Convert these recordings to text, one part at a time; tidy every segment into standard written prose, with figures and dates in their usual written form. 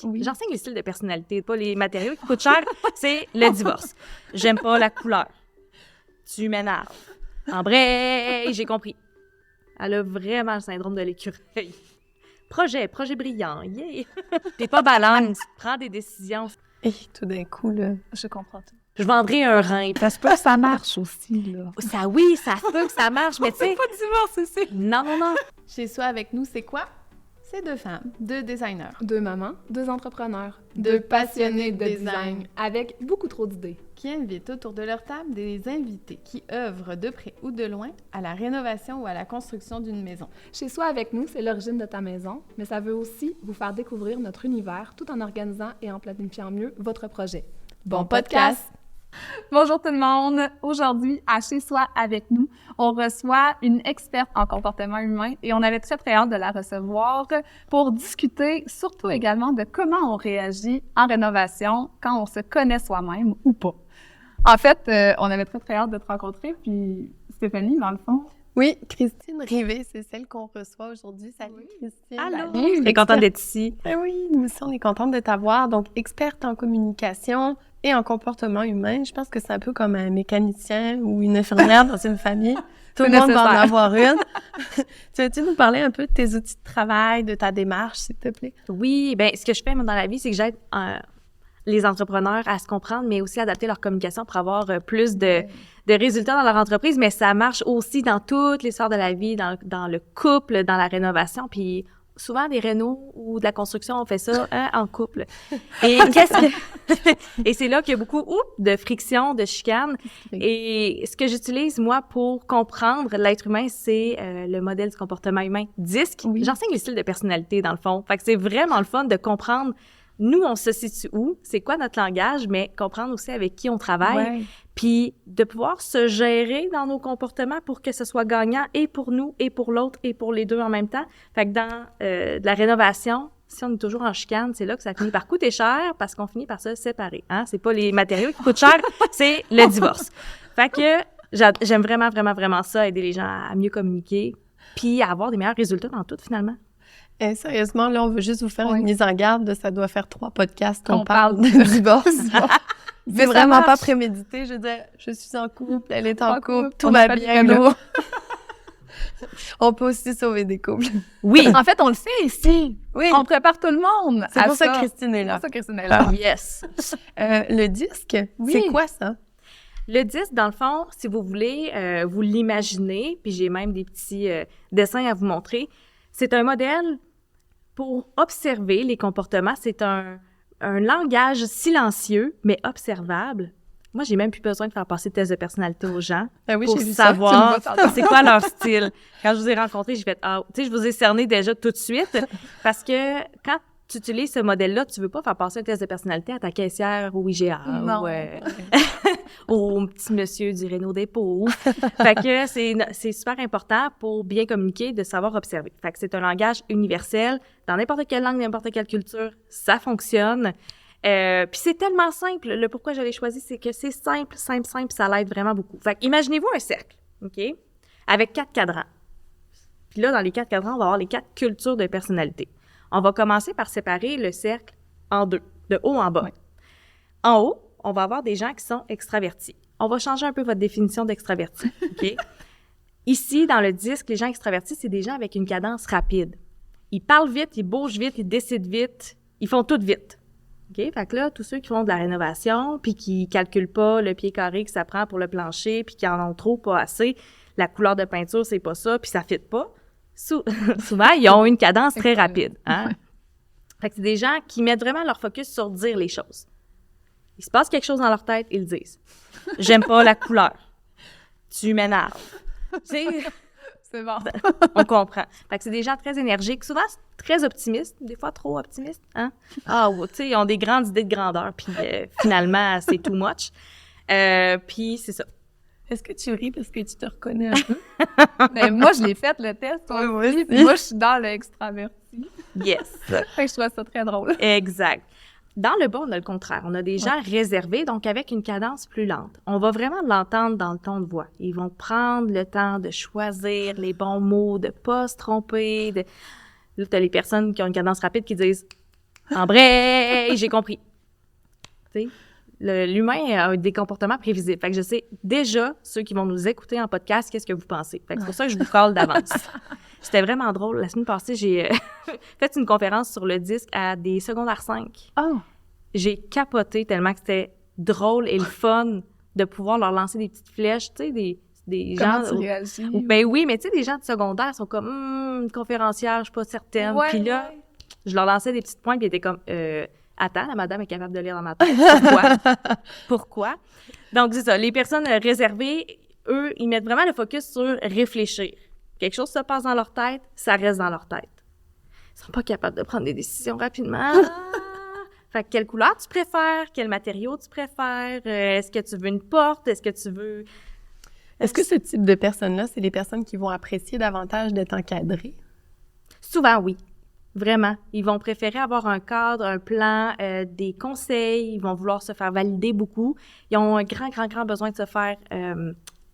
Oui. J'enseigne les styles de personnalité, pas les matériaux qui coûtent cher. C'est le divorce. J'aime pas la couleur. Tu m'énerves. Embraye, j'ai compris. Elle a vraiment le syndrome de l'écureuil. Projet brillant, yeah! T'es pas balance, prends des décisions. Et tout d'un coup, là, Je comprends tout. Je vendrai un rein. Ça se peut que ça marche aussi, là. Ça, oui, ça peut que ça marche, mais tu sais... Pas de divorce ici. Non. Chez soi avec nous, c'est quoi? C'est 2 femmes, 2 designers, 2 mamans, 2 entrepreneurs, 2 passionnés de design avec beaucoup trop d'idées, qui invitent autour de leur table des invités qui œuvrent de près ou de loin à la rénovation ou à la construction d'une maison. Chez soi avec nous, c'est l'origine de ta maison, mais ça veut aussi vous faire découvrir notre univers tout en organisant et en planifiant mieux votre projet. Bon podcast! Bonjour tout le monde! Aujourd'hui, à Chez Soi avec nous, on reçoit une experte en comportement humain et on avait très hâte de la recevoir pour discuter surtout également de comment on réagit en rénovation quand on se connaît soi-même ou pas. En fait, on avait très hâte de te rencontrer, puis Stéphanie, dans le fond. Oui, Christine Rivet, c'est celle qu'on reçoit aujourd'hui. Salut Christine! Allô! Salut, Je suis contente d'être ici. Oui, nous aussi, on est contente de t'avoir. Donc, experte en communication et en comportement humain. Je pense que c'est un peu comme un mécanicien ou une infirmière dans une famille. Tout le monde va en avoir une. Tu veux-tu nous parler un peu de tes outils de travail, de ta démarche, s'il te plaît? Oui, bien, ce que je fais moi, dans la vie, c'est que j'aide les entrepreneurs à se comprendre, mais aussi adapter leur communication pour avoir plus de résultats dans leur entreprise. Mais ça marche aussi dans toutes les sphères de la vie, dans le couple, dans la rénovation. Puis souvent, des rénaux ou de la construction, on fait ça en couple. Et et c'est là qu'il y a beaucoup de friction, de chicane. Et ce que j'utilise, moi, pour comprendre l'être humain, c'est le modèle du comportement humain DISC. Oui. J'enseigne les styles de personnalité, dans le fond. Fait que c'est vraiment le fun de comprendre nous, on se situe où, c'est quoi notre langage, mais comprendre aussi avec qui on travaille, puis de pouvoir se gérer dans nos comportements pour que ce soit gagnant et pour nous, et pour l'autre, et pour les deux en même temps. Fait que dans de la rénovation, si on est toujours en chicane, c'est là que ça finit par coûter cher parce qu'on finit par se séparer. Hein? C'est pas les matériaux qui coûtent cher, c'est le divorce. Fait que j'aime vraiment ça, aider les gens à mieux communiquer, puis à avoir des meilleurs résultats dans tout, finalement. Sérieusement, là, on veut juste vous faire une mise en garde. Ça doit faire 3 podcasts qu'on parle de divorce. C'est vraiment pas prémédité. Je veux dire, je suis en couple, elle est en couple, tout va bien. On peut aussi sauver des couples. Oui. En fait, on le sait ici. Oui. On prépare tout le monde. C'est pour ça que Christine est là. Yes. Le disque, c'est quoi ça? Le disque, dans le fond, si vous voulez, vous l'imaginez, puis j'ai même des petits dessins à vous montrer. C'est un modèle pour observer les comportements. C'est un langage silencieux, mais observable. Moi, j'ai même plus besoin de faire passer de tests de personnalité aux gens pour savoir c'est quoi leur style. Quand je vous ai rencontrés, j'ai fait « tu sais, je vous ai cerné déjà tout de suite. » Parce que quand tu utilises ce modèle-là, tu veux pas faire passer un test de personnalité à ta caissière au IGA ou au petit monsieur du Réno Dépôt. Fait que c'est super important pour bien communiquer, de savoir observer. Fait que c'est un langage universel. Dans n'importe quelle langue, n'importe quelle culture, ça fonctionne. Puis c'est tellement simple. Le pourquoi je l'ai choisi, c'est que c'est simple, ça l'aide vraiment beaucoup. Fait que imaginez-vous un cercle, OK? Avec 4 cadrans. Puis là, dans les 4 cadrans, on va avoir les 4 cultures de personnalité. On va commencer par séparer le cercle en 2, de haut en bas. Oui. En haut, on va avoir des gens qui sont extravertis. On va changer un peu votre définition d'extraverti, OK? Ici, dans le disque, les gens extravertis, c'est des gens avec une cadence rapide. Ils parlent vite, ils bougent vite, ils décident vite, ils font tout vite. OK? Fait que là, tous ceux qui font de la rénovation, puis qui calculent pas le pied carré que ça prend pour le plancher, puis qui en ont trop, pas assez, la couleur de peinture, c'est pas ça, puis ça fit pas. Souvent, ils ont une cadence très rapide. Hein? Fait que c'est des gens qui mettent vraiment leur focus sur dire les choses. Il se passe quelque chose dans leur tête, ils le disent. J'aime pas la couleur. Tu m'énerves. C'est bon. On comprend. Fait que c'est des gens très énergiques, souvent très optimistes, des fois trop optimistes. Hein? Tu sais, ils ont des grandes idées de grandeur, puis finalement, c'est too much. Puis c'est ça. Est-ce que tu ris parce que tu te reconnais un peu? Ben, moi, je l'ai fait, le test. Oui. Puis moi, je suis dans l'extraverti. Yes. Fait que je trouve ça très drôle. Exact. Dans le bas, on a le contraire. On a des gens réservés, donc avec une cadence plus lente. On va vraiment l'entendre dans le ton de voix. Ils vont prendre le temps de choisir les bons mots, de pas se tromper. Là, t'as les personnes qui ont une cadence rapide qui disent Embraye, j'ai compris. Tu sais, l'humain a des comportements prévisibles. Fait que je sais déjà, ceux qui vont nous écouter en podcast, qu'est-ce que vous pensez. Fait que c'est pour ça que je vous call d'avance. C'était vraiment drôle. La semaine passée, j'ai fait une conférence sur le disque à des secondaires 5. Oh! J'ai capoté tellement que c'était drôle et le fun de pouvoir leur lancer des petites flèches, tu sais, des Comment gens... tu réagis? Ben oui, mais tu sais, des gens de secondaire sont comme une conférencière, je suis pas certaine. Ouais, Puis là, ouais. je leur lançais des petites pointes, puis ils étaient comme attends, la madame est capable de lire dans ma tête. Pourquoi? Pourquoi? Donc, c'est ça. Les personnes réservées, eux, ils mettent vraiment le focus sur réfléchir. Quelque chose se passe dans leur tête, ça reste dans leur tête. Ils sont pas capables de prendre des décisions rapidement. Fait que quelle couleur tu préfères? Quel matériau tu préfères? Est-ce que tu veux une porte? Est-ce que tu veux... Est-ce que ce type de personnes-là, c'est les personnes qui vont apprécier davantage d'être encadrées? Souvent, oui. Vraiment. Ils vont préférer avoir un cadre, un plan, des conseils. Ils vont vouloir se faire valider beaucoup. Ils ont un grand besoin de se faire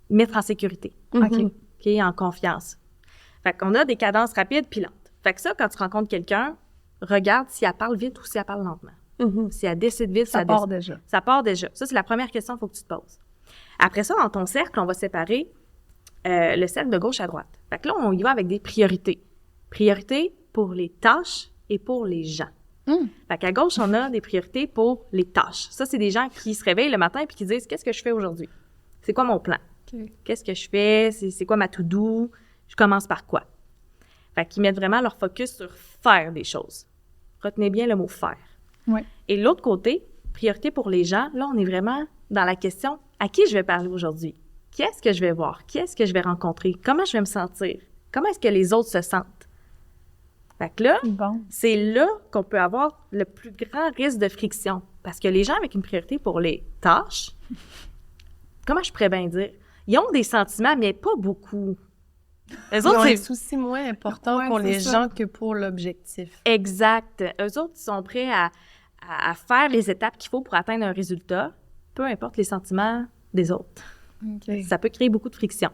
mettre en sécurité. Mhm. OK, en confiance. Fait qu'on a des cadences rapides puis lentes. Fait que ça, quand tu rencontres quelqu'un, regarde si elle parle vite ou si elle parle lentement. Mhm. Si elle décide vite, Ça part déjà. Ça part déjà. Ça, c'est la première question qu'il faut que tu te poses. Après ça, dans ton cercle, on va séparer le cercle de gauche à droite. Fait que là, on y va avec des priorités. Priorités pour les tâches et pour les gens. Fait qu'à gauche, on a des priorités pour les tâches. Ça, c'est des gens qui se réveillent le matin et qui disent « Qu'est-ce que je fais aujourd'hui? C'est quoi mon plan? Qu'est-ce que je fais? C'est quoi ma to-do? Je commence par quoi? » Fait qu'ils mettent vraiment leur focus sur faire des choses. Retenez bien le mot « faire ». Ouais. Et l'autre côté, priorité pour les gens, là, on est vraiment dans la question « À qui je vais parler aujourd'hui? Qu'est-ce que je vais voir? Qui est-ce que je vais rencontrer? Comment je vais me sentir? Comment est-ce que les autres se sentent? » Fait que là, Bon. c'est là qu'on peut avoir le plus grand risque de friction. Parce que les gens avec une priorité pour les tâches, comment je pourrais bien dire? Ils ont des sentiments, mais pas beaucoup. Eux Ils autres, ont un c'est souci moins important Ouais, pour c'est les ça. gens que pour l'objectif. exact. Eux autres, ils sont prêts à faire les étapes qu'il faut pour atteindre un résultat, peu importe les sentiments des autres. Ça peut créer beaucoup de friction.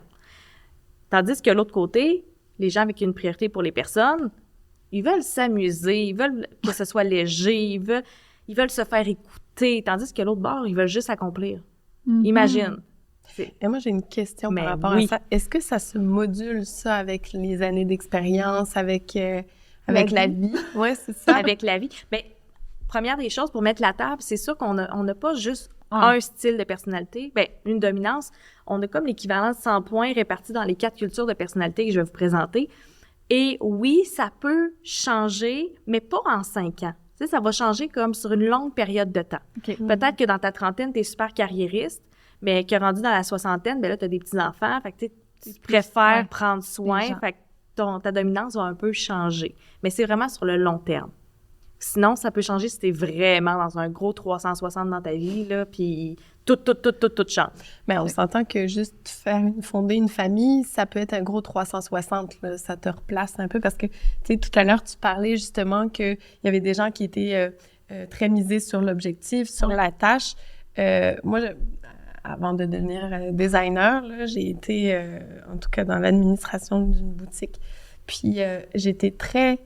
Tandis que l'autre côté, les gens avec une priorité pour les personnes, ils veulent s'amuser, ils veulent que ce soit léger, ils veulent se faire écouter, tandis que l'autre bord, ils veulent juste accomplir. Imagine. Et moi, j'ai une question Mais par rapport oui. à ça. Est-ce que ça se module, ça, avec les années d'expérience, avec la vie? Oui, c'est ça. Avec la vie. Bien, première des choses, pour mettre la table, c'est sûr qu'on n'a pas juste un style de personnalité, bien, une dominance. On a comme l'équivalent de 100 points répartis dans les 4 cultures de personnalité que je vais vous présenter. Et oui, ça peut changer, mais pas en 5 ans. Tu sais, ça va changer comme sur une longue période de temps. OK. Peut-être que dans ta trentaine, tu es super carriériste, mais que rendu dans la soixantaine, ben là, tu as des petits-enfants, fait que tu préfères ouais, prendre soin, des gens. fait que ta dominance va un peu changer. Mais c'est vraiment sur le long terme. Sinon, ça peut changer si tu es vraiment dans un gros 360 dans ta vie, là, puis tout change. Mais on s'entend que juste fonder une famille, ça peut être un gros 360, là. Ça te replace un peu parce que, tu sais, tout à l'heure, tu parlais justement qu'il y avait des gens qui étaient très misés sur l'objectif, sur la tâche. Moi, avant de devenir designer, là, j'ai été, en tout cas, dans l'administration d'une boutique. Puis, j'étais très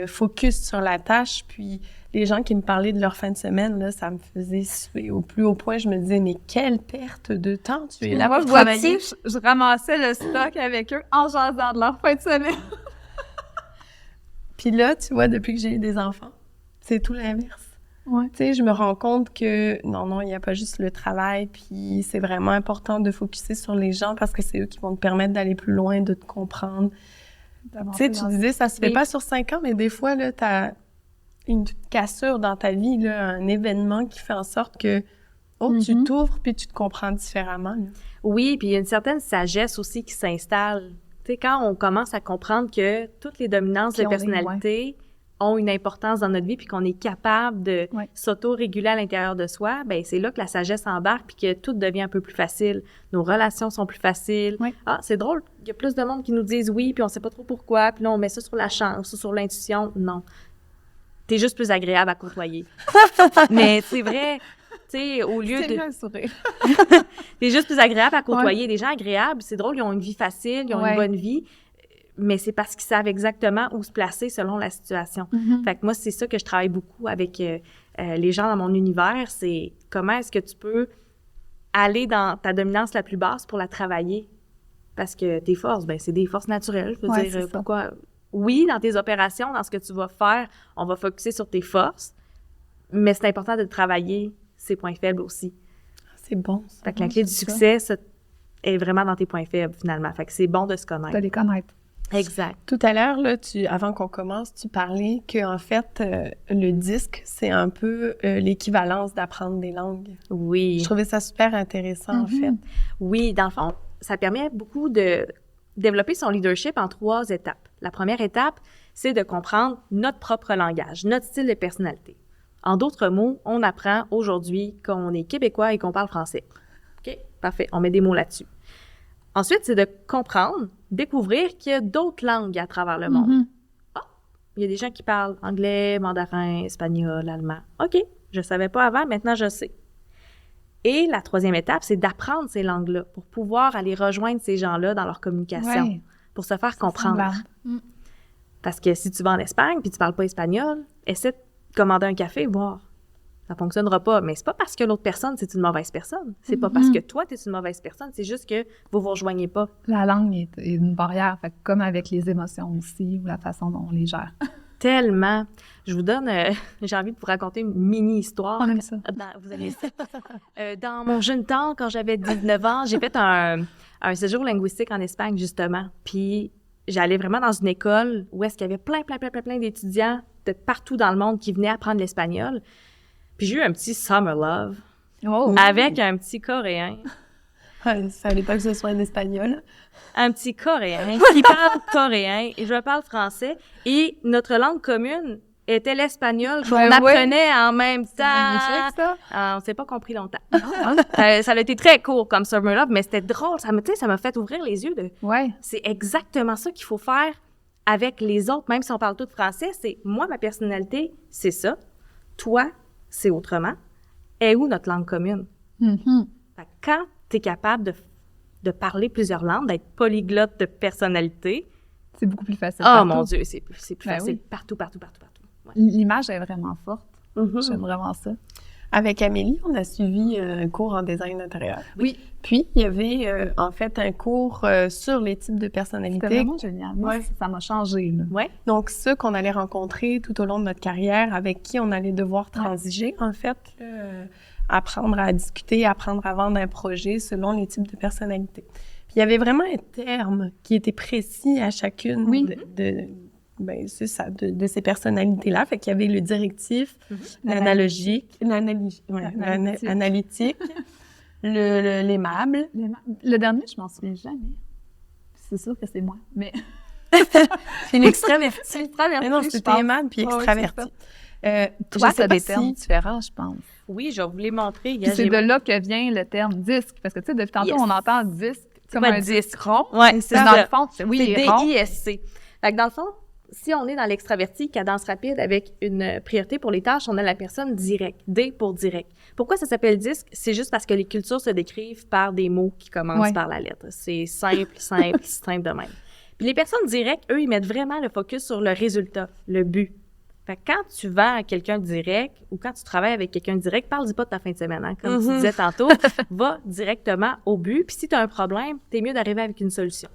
focus sur la tâche, puis les gens qui me parlaient de leur fin de semaine, là, ça me faisait suer au plus haut point. Je me disais, mais quelle perte de temps tu es là Moi, pour je vois travailler. dessus, je ramassais le stock avec eux en jasant de leur fin de semaine. Puis là, tu vois, depuis que j'ai eu des enfants, c'est tout l'inverse. Ouais. Tu sais, je me rends compte que non, il n'y a pas juste le travail, puis c'est vraiment important de focusser sur les gens parce que c'est eux qui vont te permettre d'aller plus loin, de te comprendre. Tu sais, tu disais, ça se fait Oui. pas sur 5 ans, mais des fois, là, t'as une cassure dans ta vie, là, un événement qui fait en sorte que, tu t'ouvres puis tu te comprends différemment, là. Oui, puis il y a une certaine sagesse aussi qui s'installe. Tu sais, quand on commence à comprendre que toutes les dominances Qui de ont des- personnalité ont une importance dans notre vie puis qu'on est capable de Ouais. s'auto-réguler à l'intérieur de soi, ben c'est là que la sagesse embarque puis que tout devient un peu plus facile. Nos relations sont plus faciles. Ouais. Ah, c'est drôle, il y a plus de monde qui nous disent oui puis on sait pas trop pourquoi, puis là on met ça sur la chance ou sur l'intuition. Non. T'es juste plus agréable à côtoyer. Mais c'est vrai, tu sais, au lieu C'est de... bien un sourire. T'es juste plus agréable à côtoyer. Des gens agréables, c'est drôle, ils ont une vie facile, ils ont Ouais. une bonne vie. mais c'est parce qu'ils savent exactement où se placer selon la situation. Fait que moi, c'est ça que je travaille beaucoup avec les gens dans mon univers, c'est comment est-ce que tu peux aller dans ta dominance la plus basse pour la travailler. Parce que tes forces, ben c'est des forces naturelles. Je veux dire, pourquoi... Oui, dans tes opérations, dans ce que tu vas faire, on va focusser sur tes forces, mais c'est important de travailler ses points faibles aussi. C'est bon. Ça. Fait que la clé du succès, ça est vraiment dans tes points faibles, finalement. Fait que c'est bon de se connaître. De les connaître. Exact. Tout à l'heure, là, avant qu'on commence, tu parlais qu'en fait, le disque, c'est un peu l'équivalence d'apprendre des langues. Oui. Je trouvais ça super intéressant, en fait. Oui, dans le fond, ça permet beaucoup de développer son leadership en 3 étapes. La première étape, c'est de comprendre notre propre langage, notre style de personnalité. En d'autres mots, on apprend aujourd'hui qu'on est québécois et qu'on parle français. OK, parfait, on met des mots là-dessus. Ensuite, c'est de comprendre, découvrir qu'il y a d'autres langues à travers le monde. Il y a des gens qui parlent anglais, mandarin, espagnol, allemand. OK, je savais pas avant, maintenant je sais. Et la 3e étape, c'est d'apprendre ces langues-là pour pouvoir aller rejoindre ces gens-là dans leur communication, pour se faire comprendre. Parce que si tu vas en Espagne puis tu parles pas espagnol, essaie de commander un café, voir. Ça fonctionnera pas. Mais c'est pas parce que l'autre personne, c'est une mauvaise personne. C'est pas parce que toi, tu es une mauvaise personne. C'est juste que vous rejoignez pas. La langue est une barrière, fait que comme avec les émotions aussi, ou la façon dont on les gère. Tellement. Je vous donne... j'ai envie de vous raconter une mini-histoire. On aime ça. Vous allez ça. Dans mon jeune temps, quand j'avais 19 ans, j'ai fait un séjour linguistique en Espagne, justement. Puis j'allais vraiment dans une école où est-ce qu'il y avait plein d'étudiants de partout dans le monde qui venaient apprendre l'espagnol. Puis j'ai eu un petit summer love avec un petit Coréen. Il fallait pas que ce soit un Espagnol. Un petit Coréen qui parle coréen et je parle français. Et notre langue commune était l'espagnol qu'on apprenait en même temps. Magnifique, ça. On s'est pas compris longtemps. Ça a été très court comme Summer Love, mais c'était drôle. Ça m'a fait ouvrir les yeux. C'est exactement ça qu'il faut faire avec les autres, même si on parle tout français. C'est moi, ma personnalité, c'est ça. Toi, c'est autrement. Et où notre langue commune? Fait que quand tu es capable de parler plusieurs langues, d'être polyglotte de personnalité... C'est beaucoup plus facile. Oh mon Dieu, c'est plus facile partout. Ouais. L'image est vraiment forte. J'aime vraiment ça. Avec Amélie, on a suivi un cours en design intérieur. Oui. Puis, il y avait en fait un cours sur les types de personnalités. C'était vraiment génial. Moi, ça m'a changé. Donc, ceux qu'on allait rencontrer tout au long de notre carrière, avec qui on allait devoir transiger, en fait, apprendre à discuter, apprendre à vendre un projet selon les types de personnalités. Puis, il y avait vraiment un terme qui était précis à chacune de ces personnalités-là. Fait qu'il y avait le directif, l'analytique, l'aimable. Le dernier, je m'en souviens jamais. C'est sûr que c'est moi, mais... C'est l'extraverti. C'est extraverti, non, c'était aimable puis extraverti. Toi, tu as des termes différents, je pense. Oui, je vais vous les montrer. C'est de là que vient le terme disque. Parce que, tu sais, depuis tantôt, on entend disque comme un disque rond. Oui, c'est ça. Dans le fond, c'est D-I-S-C. Fait que dans le fond, si on est dans l'extraverti, cadence rapide, avec une priorité pour les tâches, on a la personne directe. D pour direct. Pourquoi ça s'appelle disque? C'est juste parce que les cultures se décrivent par des mots qui commencent par la lettre. C'est simple de même. Puis les personnes directes, eux, ils mettent vraiment le focus sur le résultat, le but. Fait que quand tu vends à quelqu'un de direct ou quand tu travailles avec quelqu'un de direct, parle-y pas de ta fin de semaine, hein, comme tu disais tantôt. Va directement au but. Puis si tu as un problème, t'es mieux d'arriver avec une solution.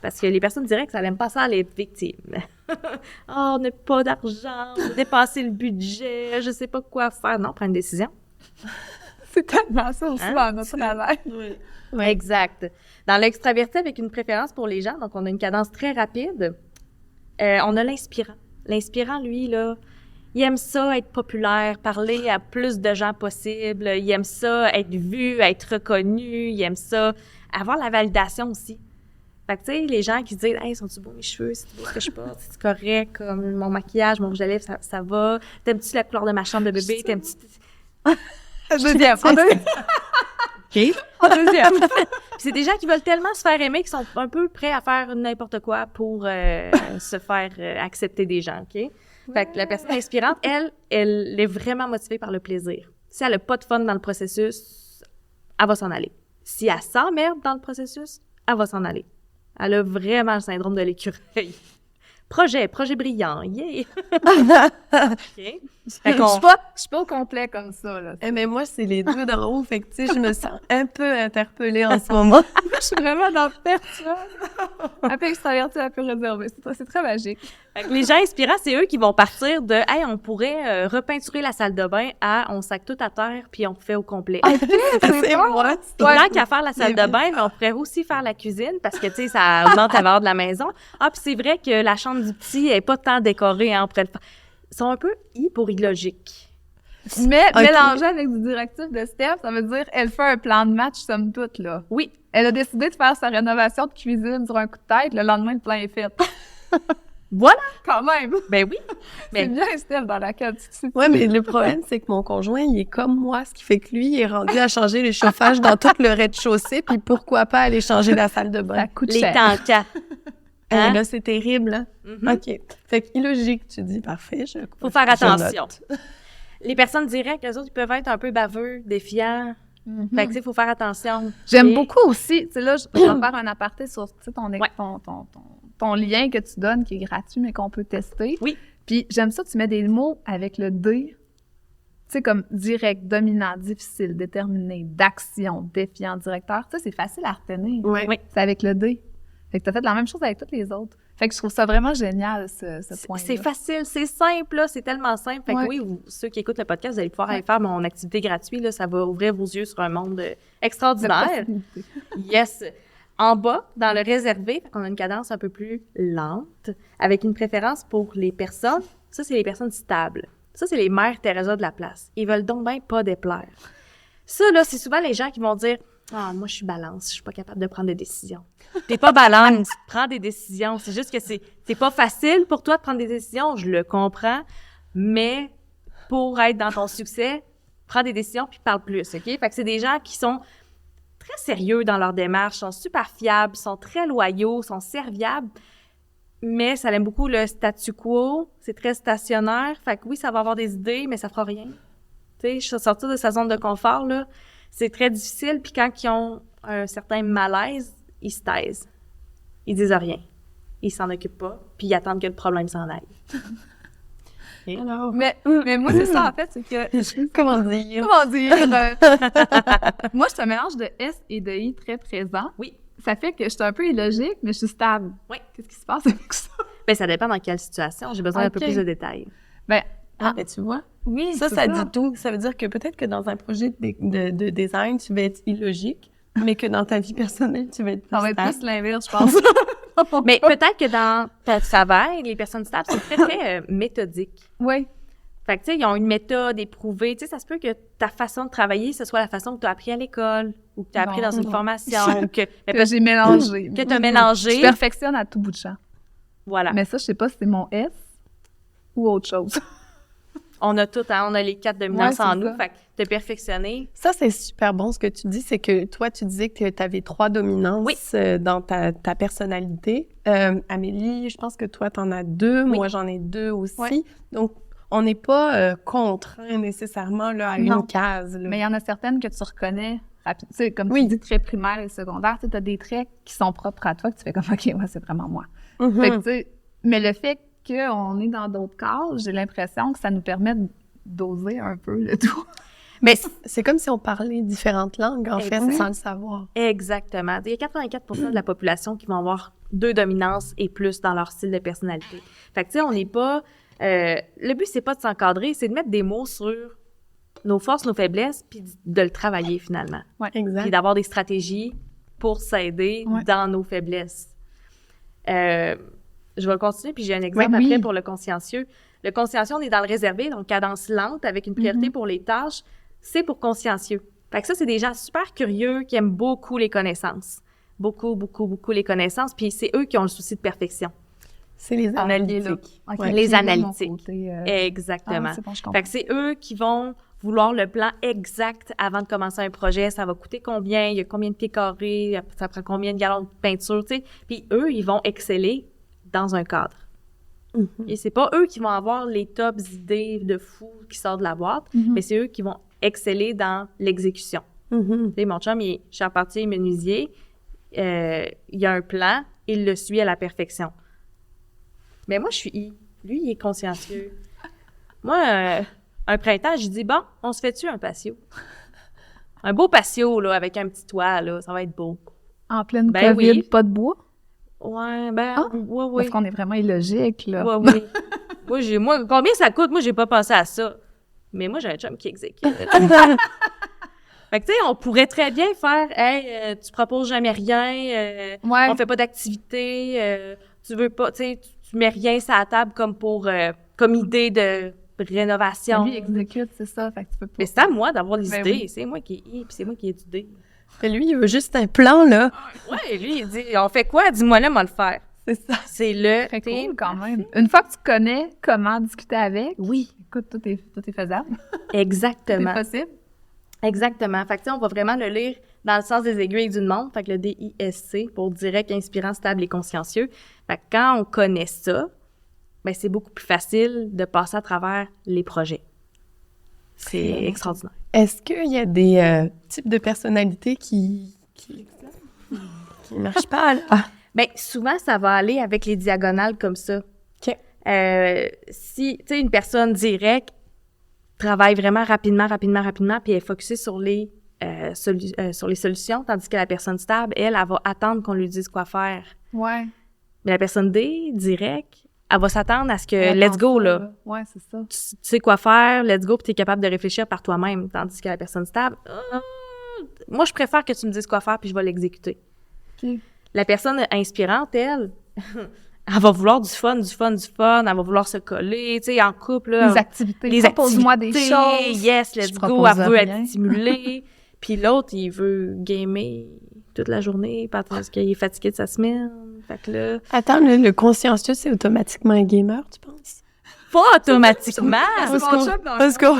Parce que les personnes directes, ça n'aime pas ça, les victimes. On n'a pas d'argent, on a dépassé le budget, je sais pas quoi faire. Non, prends une décision. C'est tellement ça aussi dans notre travail. Oui. Exact. Dans l'extraverti, avec une préférence pour les gens, donc on a une cadence très rapide, on a l'inspirant. L'inspirant, lui, là, il aime ça, être populaire, parler à plus de gens possible. Il aime ça, être vu, être reconnu. Il aime ça, avoir la validation aussi. Fait que, tu sais, les gens qui se disent « Hey, sont-tu beaux mes cheveux? C'est beau ce que je porte? C'est correct? Comme mon maquillage, mon rouge à lèvres, ça va? T'aimes-tu la couleur de ma chambre de bébé? T'aimes-tu... » Deuxième. OK. Deuxième. C'est des gens qui veulent tellement se faire aimer qu'ils sont un peu prêts à faire n'importe quoi pour se faire accepter des gens, OK? Fait que la personne inspirante, elle est vraiment motivée par le plaisir. Si elle n'a pas de fun dans le processus, elle va s'en aller. Si elle s'emmerde dans le processus, elle va s'en aller. Elle a vraiment le syndrome de l'écureuil. Projet brillant, yeah! OK. Fait qu'on- Je suis pas au complet comme ça, là. Mais moi, c'est les deux d'en haut, fait que, tu sais, je me sens un peu interpellée en ce moment. Je suis vraiment dans le perturbé. Un peu extravertie, un peu réservée. C'est très magique. Fait que les gens inspirants, c'est eux qui vont partir de « Hey, on pourrait repeinturer la salle de bain à on sac tout à terre puis on fait au complet. C'est moi. Puis tant qu'à faire la salle de bain, mais on pourrait aussi faire la cuisine parce que, tu sais, ça augmente la valeur de la maison. Ah, puis c'est vrai que la chambre du petit est pas tant décorée, hein, on pourrait le faire. Ils sont un peu hyporillogiques. Mais Ok. mélanger avec du directif de Steph, ça veut dire elle fait un plan de match, somme toute, là. Oui. Elle a décidé de faire sa rénovation de cuisine sur un coup de tête. Le lendemain, le plan est fait. Voilà! Quand même! Ben oui. C'est Mais bien Steph dans laquelle tu te situes. Ouais, mais le problème, c'est que mon conjoint, il est comme moi, ce qui fait que lui, il est rendu à changer les chauffages dans tout le rez-de-chaussée, puis pourquoi pas aller changer la salle de bain. Ça coûte les cher. tancas. Hein? Là, c'est terrible, hein? Mhm. OK. Fait que illogique, tu dis, parfait. Faut faire je attention. note. Les personnes directes, eux autres, ils peuvent être un peu baveux, défiants. Mhm. Fait que, tu sais, faut faire attention. J'aime Et- beaucoup aussi, tu sais, là, je vais faire un aparté sur tu sais, Ouais. ton lien que tu donnes, qui est gratuit, mais qu'on peut tester. Oui. Puis j'aime ça, tu mets des mots avec le D, tu sais, comme direct, dominant, difficile, déterminé, d'action, défiant, directeur. Tu sais, c'est facile à retenir. Ouais. Oui. C'est avec le D. Fait que t'as fait la même chose avec toutes les autres. Fait que je trouve ça vraiment génial, ce point-là. C'est facile, c'est simple, là, c'est tellement simple. Fait que Ouais. oui, ceux qui écoutent le podcast, vous allez pouvoir aller faire mon activité gratuite, là, ça va ouvrir vos yeux sur un monde extraordinaire. Yes. En bas, dans le réservé, on a une cadence un peu plus lente, avec une préférence pour les personnes. Ça, c'est les personnes stables. Ça, c'est les mères Teresa de la place. Ils veulent donc bien pas déplaire. Ça, là, c'est souvent les gens qui vont dire « Ah, moi, je suis balance, je suis pas capable de prendre des décisions. » T'es pas balance, prends des décisions. C'est juste que c'est pas facile pour toi de prendre des décisions, je le comprends, mais pour être dans ton succès, prends des décisions puis parle plus, OK? Fait que c'est des gens qui sont très sérieux dans leur démarche, sont super fiables, sont très loyaux, sont serviables, mais ça aime beaucoup le statu quo, c'est très stationnaire, fait que oui, ça va avoir des idées, mais ça fera rien. Tu sais, sortir de sa zone de confort, là, c'est très difficile, puis quand ils ont un certain malaise, ils se taisent. Ils disent rien. Ils s'en occupent pas, puis ils attendent que le problème s'en aille. Alors, Mais moi, c'est ça, en fait, c'est que... comment dire? Comment dire? Moi, je suis un mélange de S et de I très présent. Oui. Ça fait que je suis un peu illogique, mais je suis stable. Oui. Qu'est-ce qui se passe avec ça? Ben, ça dépend dans quelle situation. J'ai besoin d'un peu Ok. plus de détails. Ben, Ah, mais tu vois, oui, ça dit tout. Ça veut dire que peut-être que dans un projet de design, tu vas être illogique, mais que dans ta vie personnelle, tu vas être plus Ça va être stable. plus l'inverse, je pense. Mais peut-être que dans ta travail, les personnes stables, c'est très, très méthodique. Oui. Fait que, tu sais, ils ont une méthode éprouvée. Tu sais, ça se peut que ta façon de travailler, ce soit la façon que tu as appris à l'école ou que tu as appris Non, dans une non. formation ou que, mais Que j'ai mélangé. que tu as mélangé. Je perfectionne à tout bout de champ. Voilà. Mais ça, je sais pas si c'est mon S ou autre chose. On a tout, hein, on a les 4 dominances Ouais, en c'est nous. ça. Fait que te perfectionner. Ça, c'est super bon ce que tu dis, c'est que toi, tu disais que tu avais 3 dominances Oui. dans ta personnalité. Amélie, je pense que toi, tu en as 2. Oui. Moi, j'en ai 2 aussi. Ouais. Donc, on n'est pas contraint nécessairement là, à Non. une case. Là. Mais il y en a certaines que tu reconnais rapidement. Tu sais, comme Oui. tu dis, très primaire et secondaire, tu as des traits qui sont propres à toi, que tu fais comme, OK, ouais, c'est vraiment moi. Mhm. Fait que, tu sais, mais le fait qu'on est dans d'autres cases, j'ai l'impression que ça nous permet d'oser un peu le tout. Mais C'est comme si on parlait différentes langues, en fait, Exact. sans le savoir. exactement. Il y a 84% de la population qui vont avoir 2 dominances et plus dans leur style de personnalité. Fait que, tu sais, on n'est pas... le but, c'est pas de s'encadrer, c'est de mettre des mots sur nos forces, nos faiblesses, puis de le travailler, finalement. Exact. Puis d'avoir des stratégies pour s'aider Ouais. dans nos faiblesses. Je vais continuer, puis j'ai un exemple Oui. après pour le consciencieux. Le consciencieux, on est dans le réservé, donc cadence lente, avec une priorité pour les tâches. C'est pour consciencieux. Fait que ça, c'est des gens super curieux qui aiment beaucoup les connaissances. Beaucoup, beaucoup, beaucoup les connaissances. Puis c'est eux qui ont le souci de perfection. C'est les Ah, analytiques. OK, Ouais. qui Les est là de mon analytiques. côté, Exactement. c'est bon, je comprends. Fait que c'est eux qui vont vouloir le plan exact avant de commencer un projet. Ça va coûter combien? Il y a combien de pieds carrés? Ça prend combien de gallons de peinture? Tu sais? Puis eux, ils vont exceller dans un cadre. Mhm. Et c'est pas eux qui vont avoir les tops idées de fou qui sortent de la boîte, Mhm. mais c'est eux qui vont exceller dans l'exécution. Mhm. Tu sais, mon chum, il est charpentier, menuisier. Il y a un plan. il le suit à la perfection. Mais moi, je suis I. Lui, il est consciencieux. Moi, un printemps, j'ai dit, bon, on se fait-tu un patio? Un beau patio, là, avec un petit toit, là, ça va être beau. En pleine Ben COVID, oui. pas de bois? Ouais, oui. Parce qu'on est vraiment illogique, là. Oui. Moi, combien ça coûte? Moi, j'ai pas pensé à ça. Mais moi, j'ai un chum qui exécute. Fait que, tu sais, on pourrait très bien faire, hey, tu proposes jamais rien, Ouais. on fait pas d'activité, tu veux pas, tu sais, tu mets rien sur la table comme idée de rénovation. Lui, il exécute, c'est ça. Fait que tu peux pas. Mais c'est à moi d'avoir les Ben idées. oui. C'est moi qui ai puis c'est moi qui ai d'idées. Mais lui, il veut juste un plan, là. Ouais, lui, il dit, on fait quoi? Dis-moi là, moi le faire. C'est ça. C'est le Très thème. cool, quand même. Une fois que tu connais comment discuter avec, Oui, écoute, tout est faisable. Tout exactement. est possible. Exactement. Fait que, tu sais, on va vraiment le lire dans le sens des aiguilles d'une montre. Fait que le DISC, pour direct, inspirant, stable et consciencieux. Fait que quand on connaît ça, ben c'est beaucoup plus facile de passer à travers les projets. C'est extraordinaire. Est-ce qu'il y a des types de personnalités qui marchent pas, là? Ah, Bien, souvent, ça va aller avec les diagonales comme ça. OK. Si, tu sais, une personne directe travaille vraiment rapidement, puis elle est focusée sur les solutions, tandis que la personne stable, elle va attendre qu'on lui dise quoi faire. Ouais. Mais la personne D, directe, elle va s'attendre à ce que let's go, là. Ouais, c'est ça. Tu sais quoi faire, let's go, puis t'es capable de réfléchir par toi-même. Tandis que la personne stable, moi, je préfère que tu me dises quoi faire, puis je vais l'exécuter. OK. La personne inspirante, elle, elle va vouloir du fun, elle va vouloir se coller, tu sais, en couple, là. Les activités. Propose-moi des choses. Yes, let's Je go, propose elle veut rien. être stimulée. Puis l'autre, il veut gamer toute la journée parce qu'il est fatigué de sa semaine. Fait que là, attends, le consciencieux, c'est automatiquement un gamer, tu penses? pas automatiquement. Parce qu'on-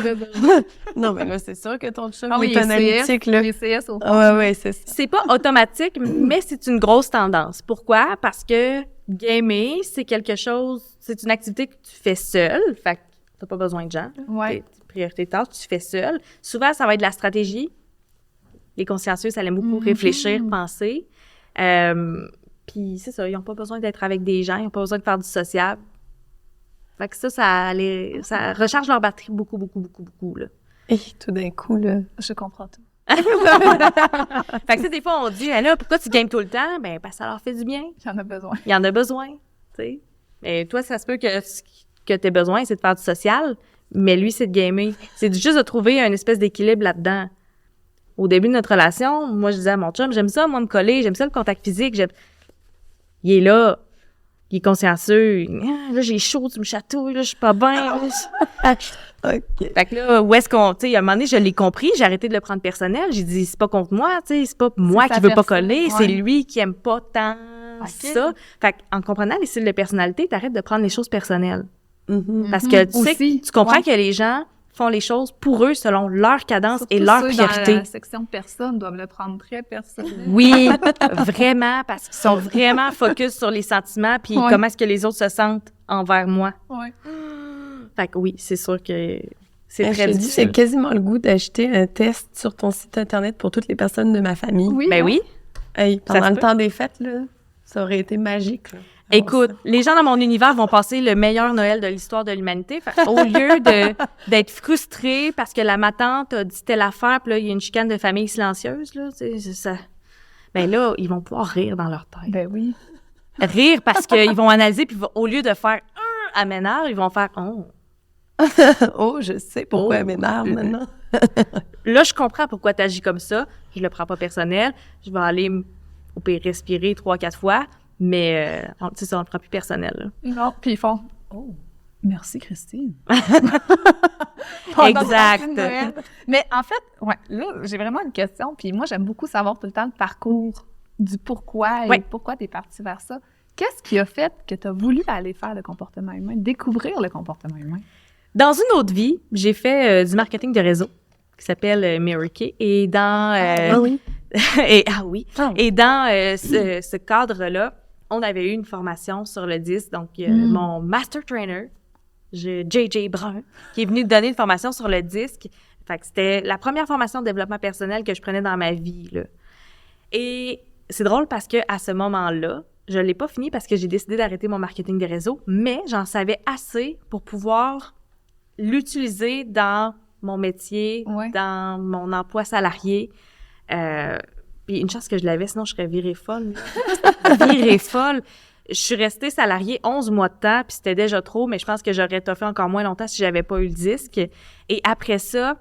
Non, mais là, c'est sûr que ton chum Ah oui, est analytique, là. Les CS au fond. Ah ouais, c'est ça. C'est pas automatique, mais c'est une grosse tendance. Pourquoi? Parce que gamer, c'est quelque chose, c'est une activité que tu fais seul. Fait que t'as pas besoin de gens. Ouais. Tes priorités de tâches, tu fais seul. Souvent, ça va être de la stratégie. Les consciencieux, ça aime beaucoup réfléchir, penser. Puis c'est ça, ils n'ont pas besoin d'être avec des gens, ils n'ont pas besoin de faire du sociable. Fait que ça recharge leur batterie beaucoup, là. Et tout d'un coup, là. Je comprends tout. Fait que tu sais, des fois, on dit, ah là, pourquoi tu games tout le temps? Ben, parce que ça leur fait du bien. J'en ai besoin. Il y en a besoin, tu sais. Mais toi, ça se peut que tu aies besoin, c'est de faire du social, mais lui, c'est de gamer. C'est juste de trouver une espèce d'équilibre là-dedans. Au début de notre relation, moi, je disais à mon chum, j'aime ça, moi, me coller, j'aime ça, le contact physique. Il est là, il est consciencieux. Ah, là, j'ai chaud, tu me chatouilles, là, je suis pas bien. OK. Fait que là, où est-ce qu'on, tu sais, à un moment donné, je l'ai compris, j'ai arrêté de le prendre personnel. J'ai dit, c'est pas contre moi, tu sais, c'est pas moi sa qui veux pas personne, coller, ouais. c'est lui qui aime pas tant Ok. ça. Fait qu'en comprenant les styles de personnalité, t'arrêtes de prendre les choses personnelles. Mhm. Parce que tu sais, Aussi, tu comprends ouais. que les gens font les choses pour eux selon leur cadence Surtout et leur ceux priorité. Dans la section personnes doivent le prendre très personnel. Oui, vraiment, parce qu'ils sont vraiment focus sur les sentiments puis Ouais. comment est-ce que les autres se sentent envers moi. Ouais. Fait que oui, c'est sûr que c'est Je très te dis, difficile. c'est quasiment le goût d'acheter un test sur ton site Internet pour toutes les personnes de ma famille. Oui. Ben oui. Hey, Ça pendant se le peut. temps des fêtes, là, ça aurait été magique. Là. Écoute, les gens dans mon univers vont passer le meilleur Noël de l'histoire de l'humanité. Fait, au lieu d'être frustrés parce que la ma tante a dit telle affaire, puis là, il y a une chicane de famille silencieuse, là, tu sais, c'est ça. Ben là, ils vont pouvoir rire dans leur tête. Ben oui. Rire parce qu'ils vont analyser, puis au lieu de faire « à m'énerve », ils vont faire « oh ». Oh, je sais pourquoi Oh. elle m'énerve maintenant. Là, je comprends pourquoi tu agis comme ça. Je le prends pas personnel. Je vais aller, au pire, respirer 3-4 fois. Mais, tu sais, ça, on le prend plus personnel. Là. Non, puis ils font « Oh, merci Christine. » Exact. Mais en fait, ouais, là, j'ai vraiment une question. Puis moi, j'aime beaucoup savoir tout le temps le parcours du pourquoi et Ouais. pourquoi tu es partie vers ça. Qu'est-ce qui a fait que tu as voulu aller faire le comportement humain, découvrir le comportement humain? Dans une autre vie, j'ai fait du marketing de réseau qui s'appelle Mary Kay. Et dans... Ah oui. oui. Ah. Et dans ce cadre-là, on avait eu une formation sur le disque. Donc, mon master trainer, JJ Brun, qui est venu donner une formation sur le disque. Fait que c'était la première formation de développement personnel que je prenais dans ma vie, là. Et c'est drôle parce que à ce moment-là, Je l'ai pas fini parce que j'ai décidé d'arrêter mon marketing des réseaux, mais j'en savais assez pour pouvoir l'utiliser dans mon métier, dans mon emploi salarié. Puis une chance que je l'avais, sinon je serais virée folle. Virée folle. Je suis restée salariée 11 mois de temps, puis c'était déjà trop, mais je pense que j'aurais toffé encore moins longtemps si j'avais pas eu le disque. Et après ça,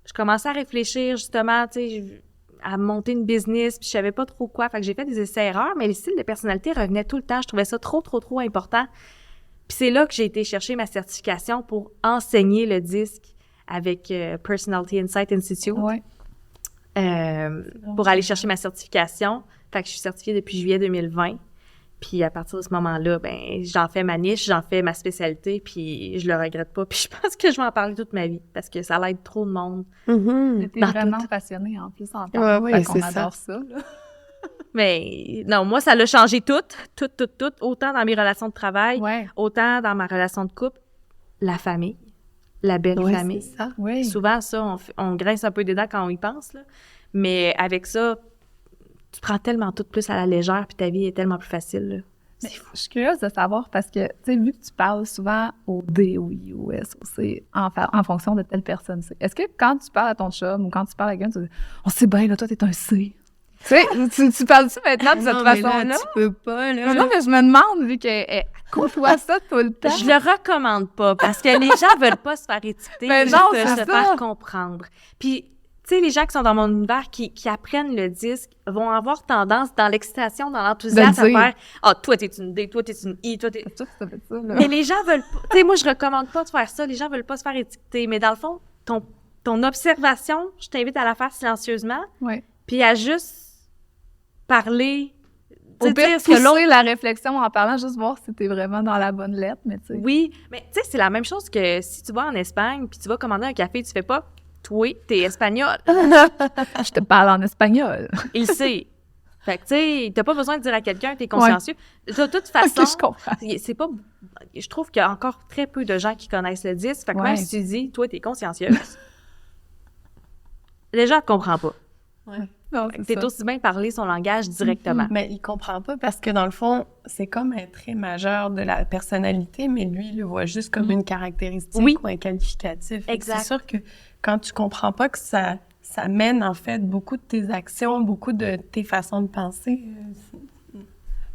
je commençais à réfléchir justement, tu sais, à monter une business, puis je savais pas trop quoi. Fait que j'ai fait des essais-erreurs, mais les styles de personnalité revenaient tout le temps. Je trouvais ça trop important. Puis c'est là que j'ai été chercher ma certification pour enseigner le disque avec Personality Insight Institute. Pour aller chercher ma certification. Fait que je suis certifiée depuis juillet 2020. Puis à partir de ce moment-là, ben j'en fais ma niche, j'en fais ma spécialité, puis je le regrette pas. Puis je pense que je vais en parler toute ma vie parce que ça l'aide trop de monde. T'es vraiment passionnée en plus en temps. Ouais, qu'on adore ça. Là. Mais non, moi, ça l'a changé tout, autant dans mes relations de travail, autant dans ma relation de couple, la famille, la belle famille. C'est ça. Souvent, ça, on grince un peu des dents quand on y pense, là. Mais avec ça, tu prends tellement tout plus à la légère, puis ta vie est tellement plus facile, là. Je suis curieuse de savoir parce que, tu sais, vu que tu parles souvent au D, au I, au S, au C, en fonction de telle personne, est-ce que quand tu parles à ton chum ou quand tu parles à quelqu'un, tu dis « On sait bien, là, toi, t'es un C. » Tu sais, tu parles-tu maintenant de cette façon-là? Là, tu peux pas, là. Non, mais je me demande, vu qu'elle côtoie ça tout le temps. Je le recommande pas, parce que les gens veulent pas se faire étiqueter, Mais juste non, se c'est faire ça. comprendre. Puis, tu sais, les gens qui sont dans mon univers, qui apprennent le disque, vont avoir tendance, dans l'excitation, dans l'enthousiasme, à dire. faire « Ah, toi, t'es une D, toi, t'es une I, toi, t'es... » C'est sûr que ça fait ça, là. Mais les gens veulent pas... Tu sais, moi, je recommande pas de faire ça. Les gens veulent pas se faire étiqueter. Mais dans le fond, ton observation, je t'invite à la faire silencieusement, Oui. puis à juste parler... Au tu sais, pire, dire ce que l'autre... pousser la réflexion en parlant, juste voir si t'es vraiment dans la bonne lettre, mais tu sais. Oui, mais tu sais, c'est la même chose que si tu vas en Espagne, puis tu vas commander un café, tu fais pas « Toi, t'es espagnol. » Je te parle en espagnol. Il sait. Fait que, tu sais, t'as pas besoin de dire à quelqu'un que t'es consciencieux. De toute façon, Je comprends. c'est pas... Je trouve qu'il y a encore très peu de gens qui connaissent le disque. Fait que Ouais. même si tu dis « Toi, t'es consciencieuse », les gens te comprennent pas. Non, Fait que c'est t'es ça. aussi bien parler son langage directement. Mais il comprend pas parce que dans le fond, c'est comme un trait majeur de la personnalité, mais lui, il le voit juste comme une caractéristique Oui. ou un qualificatif. Fait que Exact. C'est sûr que quand tu comprends pas que ça mène en fait beaucoup de tes actions, beaucoup de tes façons de penser.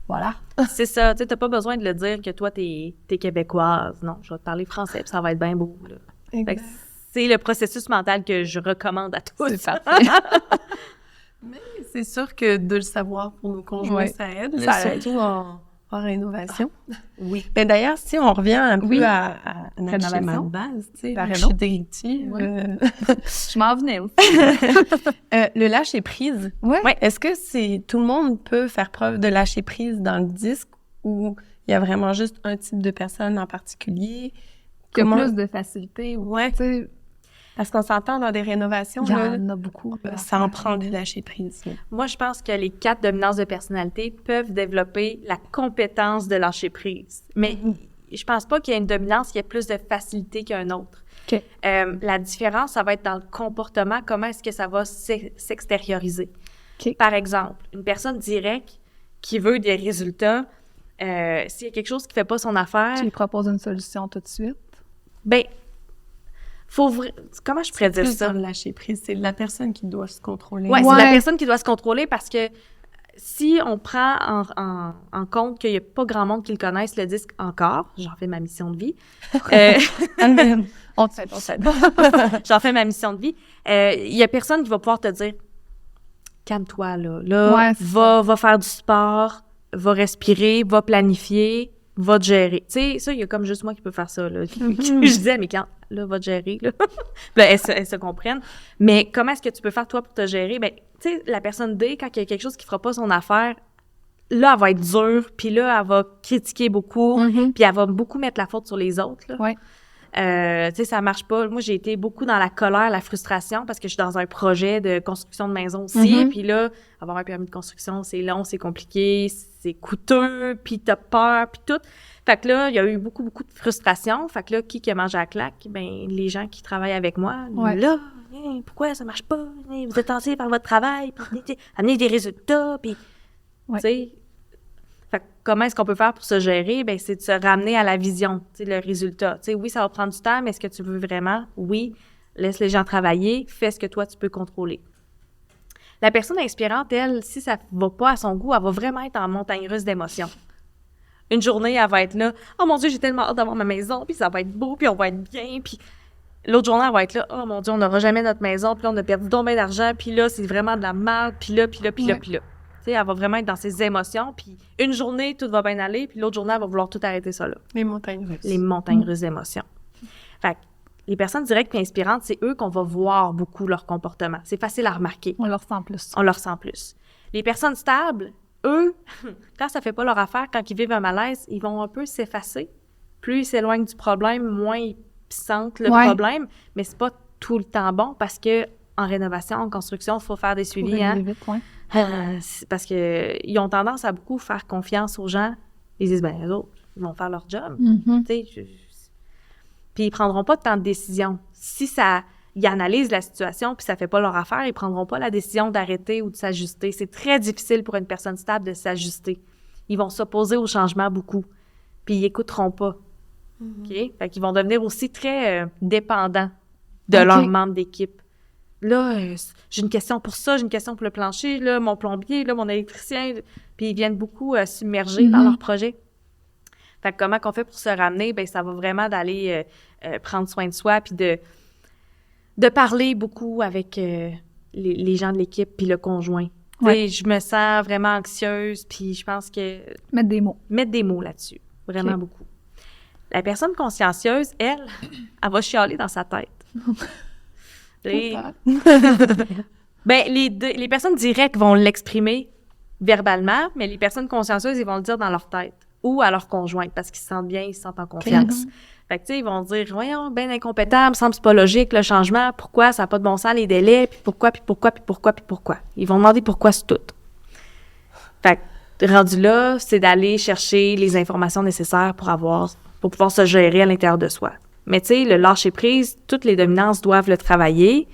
Voilà. C'est ça, tu sais, t'as pas besoin de le dire que toi, t'es québécoise. Non, je vais te parler français, puis ça va être bien beau, là. Fait que c'est le processus mental que je recommande à tous. C'est parfait. Mais c'est sûr que de le savoir pour nos conjoints, Ouais. ça aide, Ça là, aide. surtout en rénovation. Oui. Mais d'ailleurs, si on revient un peu Oui. à notre schéma Rénovation. de base, tu sais, La réno. l'architecture, Je m'en venais aussi. le lâcher prise. Ouais. Est-ce que tout le monde peut faire preuve de lâcher prise dans le disque ou il y a vraiment juste un type de personne en particulier? Qu'il y a Comment- plus de facilité. Ouais. Tu sais, Parce qu'on s'entend dans des rénovations, il y là, en a beaucoup. ça en prend du lâcher prise. là. Moi, je pense que les 4 dominances de personnalité peuvent développer la compétence de lâcher prise. Mais je pense pas qu'il y ait une dominance qui ait plus de facilité qu'un autre. OK. La différence, ça va être dans le comportement, comment est-ce que ça va s'extérioriser. OK. Par exemple, une personne directe qui veut des résultats, s'il y a quelque chose qui fait pas son affaire, Tu lui proposes une solution tout de suite. ben, comment je pourrais dire Plus ça? dans le lâcher prise, c'est la personne qui doit se contrôler. Ouais, c'est Ouais. la personne qui doit se contrôler parce que si on prend en compte qu'il n'y a pas grand monde qui le connaisse, le disque encore, j'en fais ma mission de vie. On te fait, on te fait. J'en fais ma mission de vie. Il y a personne qui va pouvoir te dire calme-toi, là. Ouais, c'est Va faire du sport, va respirer, va planifier, va te gérer. Tu sais, ça, il y a comme juste moi qui peux faire ça, là. Je disais à mes clientes, là, va te gérer, là. Puis là, elles se comprennent. Mais comment est-ce que tu peux faire, toi, pour te gérer? Ben, tu sais, la personne D, quand il y a quelque chose qui fera pas son affaire, là, elle va être dure, puis là, elle va critiquer beaucoup, puis elle va beaucoup mettre la faute sur les autres, là. Ouais. Tu sais, ça marche pas. Moi, j'ai été beaucoup dans la colère, la frustration, parce que je suis dans un projet de construction de maison aussi. Puis là, avoir un permis de construction, c'est long, c'est compliqué, c'est coûteux, puis t'as peur, puis tout. Fait que là, il y a eu beaucoup de frustration. Fait que là, qui a mangé à la claque? Ben, les gens qui travaillent avec moi. Ouais. Là, pourquoi ça marche pas? Vous êtes censé faire votre travail, puis amener des résultats, puis... Ouais. Tu sais... Fait que comment est-ce qu'on peut faire pour se gérer? Ben, c'est de se ramener à la vision, tu sais, le résultat. Tu sais, oui, ça va prendre du temps, mais est-ce que tu veux vraiment? Oui. Laisse les gens travailler. Fais ce que toi, tu peux contrôler. La personne inspirante, elle, si ça va pas à son goût, elle va vraiment être en montagne russe d'émotions. Une journée, elle va être là, « Oh mon Dieu, j'ai tellement hâte d'avoir ma maison, puis ça va être beau, puis on va être bien, puis... » L'autre journée, elle va être là, « Oh mon Dieu, on n'aura jamais notre maison, puis là, on a perdu donc bien d'argent, puis là, c'est vraiment de la merde, puis là, puis là, puis là, puis là. » Tu sais, elle va vraiment être dans ses émotions, puis une journée, tout va bien aller, puis l'autre journée, elle va vouloir tout arrêter ça là. Les montagnes russes. Les montagnes russes d'émotions. Fait que les personnes directes et inspirantes, c'est eux qu'on va voir beaucoup leur comportement. C'est facile à remarquer. On leur sent plus. On leur sent plus. Les personnes stables, eux, quand ça fait pas leur affaire, quand ils vivent un malaise, ils vont un peu s'effacer. Plus ils s'éloignent du problème, moins ils sentent le problème, mais c'est pas tout le temps bon parce que en rénovation, en construction, il faut faire des suivis. Parce que ils ont tendance à beaucoup faire confiance aux gens. Ils disent, ben les autres, ils vont faire leur job. Tu sais, puis ils prendront pas de temps de décision. Si ils analysent la situation puis ça fait pas leur affaire, ils prendront pas la décision d'arrêter ou de s'ajuster. C'est très difficile pour une personne stable de s'ajuster. Ils vont s'opposer au changement beaucoup. Puis ils écouteront pas. OK? Fait qu'ils vont devenir aussi très dépendants de leurs membres d'équipe. Là, j'ai une question pour ça, j'ai une question pour le plancher, là, mon plombier, là, mon électricien. Puis ils viennent beaucoup submergés dans leur projet. Fait que comment qu'on fait pour se ramener? Ben ça va vraiment d'aller prendre soin de soi puis de parler beaucoup avec les gens de l'équipe puis le conjoint. Ouais. Je me sens vraiment anxieuse puis je pense que... Mettre des mots là-dessus. Vraiment beaucoup. La personne consciencieuse, elle va chialer dans sa tête. Ben, les personnes directes vont l'exprimer verbalement, mais les personnes consciencieuses, ils vont le dire dans leur tête ou à leur conjointe parce qu'ils se sentent bien, ils se sentent en confiance. Fait que, tu sais, ils vont dire, voyons, ben incompétent, me semble c'est pas logique, le changement, pourquoi, ça n'a pas de bon sens, les délais, puis pourquoi. Ils vont demander pourquoi c'est tout. Fait que, rendu là, c'est d'aller chercher les informations nécessaires pour pouvoir se gérer à l'intérieur de soi. Mais tu sais, le lâcher-prise, toutes les dominances doivent le travailler.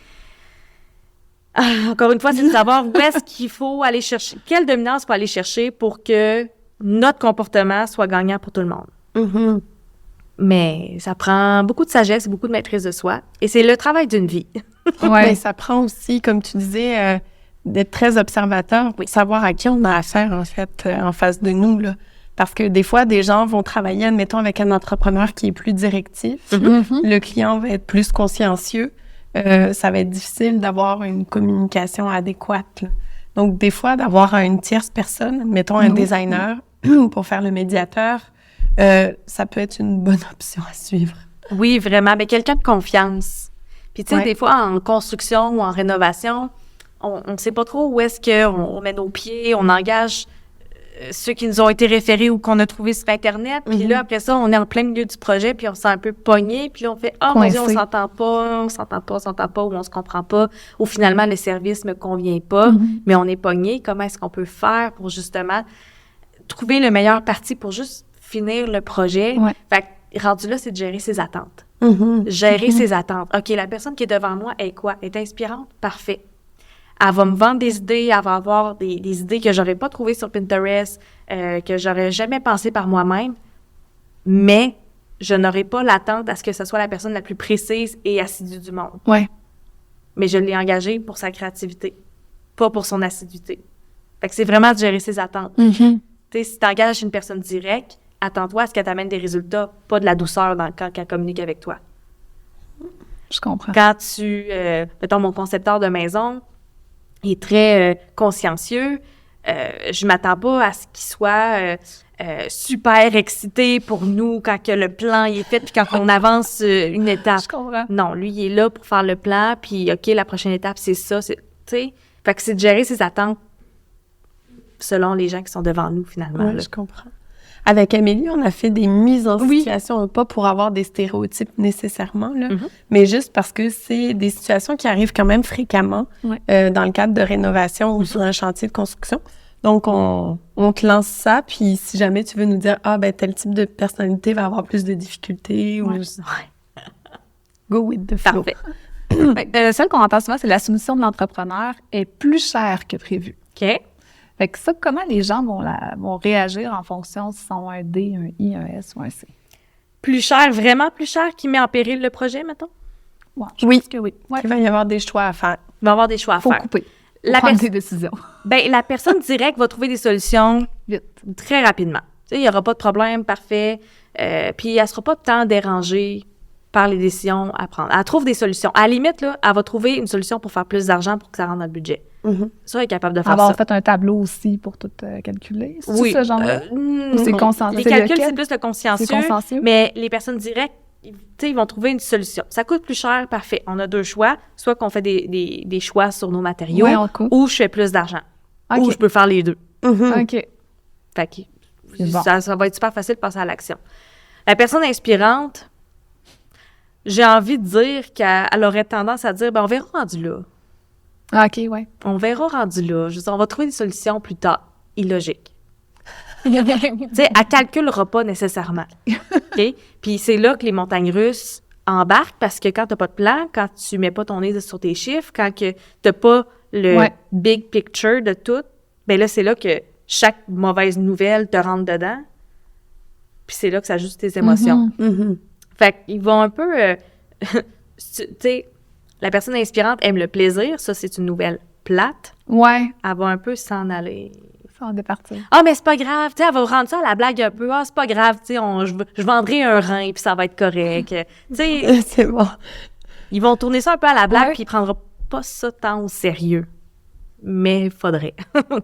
Encore une fois, c'est de savoir où est-ce qu'il faut aller chercher, quelle dominance il faut aller chercher pour que notre comportement soit gagnant pour tout le monde. Mais ça prend beaucoup de sagesse, beaucoup de maîtrise de soi. Et c'est le travail d'une vie. Mais ça prend aussi, comme tu disais, d'être très observateur pour savoir à qui on a affaire, en fait, en face de nous, là. Parce que des fois, des gens vont travailler, admettons, avec un entrepreneur qui est plus directif. Le client va être plus consciencieux. Ça va être difficile d'avoir une communication adéquate, là. Donc, des fois, d'avoir une tierce personne, mettons un designer, pour faire le médiateur, ça peut être une bonne option à suivre. Oui, vraiment. Mais quelqu'un de confiance. Puis, tu sais, des fois, en construction ou en rénovation, on ne sait pas trop où est-ce qu'on met nos pieds, on engage ceux qui nous ont été référés ou qu'on a trouvés sur Internet. Puis là, après ça, on est en plein milieu du projet, puis on se sent un peu pogné. Puis là, on fait « Oh mon Dieu, on s'entend pas, ou on se comprend pas. Ou finalement, le service me convient pas, mais on est pogné. Comment est-ce qu'on peut faire pour justement trouver le meilleur parti pour juste finir le projet? » Fait que rendu là, c'est de gérer ses attentes. Gérer ses attentes. OK, la personne qui est devant moi est quoi? Elle est inspirante? Parfait. Elle va me vendre des idées, elle va avoir des idées que j'aurais pas trouvées sur Pinterest, que j'aurais jamais pensé par moi-même, mais je n'aurai pas l'attente à ce que ce soit la personne la plus précise et assidue du monde. Mais je l'ai engagée pour sa créativité, pas pour son assiduité. Fait que c'est vraiment de gérer ses attentes. Tu sais, si tu engages une personne directe, attends-toi à ce qu'elle t'amène des résultats, pas de la douceur quand elle communique avec toi. Je comprends. Quand mettons, mon concepteur de maison, il est très consciencieux. Je m'attends pas à ce qu'il soit super excité pour nous quand que le plan il est fait puis quand on avance une étape. Je comprends. Non, lui, il est là pour faire le plan puis OK, la prochaine étape, c'est ça. Tu sais, fait que c'est de gérer ses attentes selon les gens qui sont devant nous, finalement. Oui, je comprends. Avec Amélie, on a fait des mises en situation, pas pour avoir des stéréotypes nécessairement, là, mais juste parce que c'est des situations qui arrivent quand même fréquemment dans le cadre de rénovation ou sur un chantier de construction. Donc, on te lance ça, puis si jamais tu veux nous dire « Ah, ben tel type de personnalité va avoir plus de difficultés » ou... Go with the flow. Parfait. Celle qu'on entend souvent, c'est la soumission de l'entrepreneur est plus chère que prévu. OK. Fait que ça, comment les gens vont réagir en fonction s'ils sont un D, un I, un S ou un C? Plus cher, vraiment plus cher, qui met en péril le projet, mettons? Ouais, Oui. pense que oui. Ouais. Il va y avoir des choix à faire. Il va y avoir des choix à Faut faire. couper. La Prendre pers- des décisions. la personne directe va trouver des solutions Vite. très rapidement. Tu sais, il n'y aura pas de problème, parfait. Puis elle ne sera pas tant dérangée par les décisions à prendre. Elle trouve des solutions. À la limite, là, elle va trouver une solution pour faire plus d'argent pour que ça rentre dans le budget. Ça, elle est capable de faire Avoir ça. fait un tableau aussi pour tout calculer. C'est Oui. ce genre-là? Ou c'est non. consciencieux? Les C'est calculs, lequel? c'est plus le consciencieux. C'est consciencieux? Mais les personnes directes, tu sais, ils vont trouver une solution. Ça coûte plus cher, parfait. On a deux choix. Soit qu'on fait des choix sur nos matériaux, Ouais, on coupe. ou je fais plus d'argent. OK. Ou je peux faire les deux. OK. Fait que C'est bon. ça va être super facile de passer à l'action. La personne inspirante, j'ai envie de dire qu'elle aurait tendance à dire, ben on verra rendu là. Ah, OK, ouais. On verra rendu là. Je veux dire, on va trouver des solutions plus tard. Illogique. Tu sais, elle calculera pas nécessairement. OK? Puis c'est là que les montagnes russes embarquent parce que quand t'as pas de plan, quand tu mets pas ton nez sur tes chiffres, quand que t'as pas le Ouais. big picture de tout, ben là, c'est là que chaque mauvaise nouvelle te rentre dedans. Puis c'est là que ça ajoute tes émotions. Fait qu'ils vont un peu... tu sais, la personne inspirante aime le plaisir. Ça, c'est une nouvelle plate. Ouais. Elle va un peu s'en aller. Ça en départir. Ah, mais c'est pas grave. Tu sais, elle va rendre ça à la blague un peu. Ah, c'est pas grave. Tu sais, je vendrai un rein, puis ça va être correct. Tu sais, C'est bon. ils vont tourner ça un peu à la blague, Ouais. puis ils prendront pas ça tant au sérieux. Mais il faudrait.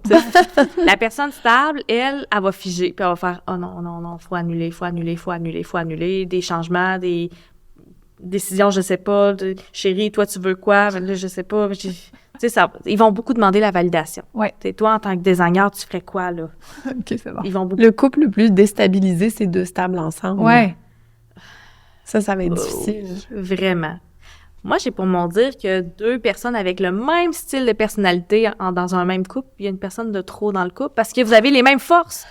Tu sais, la personne stable, elle va figer, puis elle va faire « Oh non, faut annuler, faut annuler. Des changements, des décisions, je sais pas. Chérie, toi, tu veux quoi? Ben là, je sais pas. Tu sais, ils vont beaucoup demander la validation. Ouais. Tu sais, toi, en tant que designer, tu ferais quoi, là? OK, c'est bon. Ils vont beaucoup... Le couple le plus déstabilisé, c'est deux stables ensemble. Ouais. Ça va être difficile. Vraiment. Moi, j'ai pour mon dire que deux personnes avec le même style de personnalité dans un même couple, il y a une personne de trop dans le couple parce que vous avez les mêmes forces.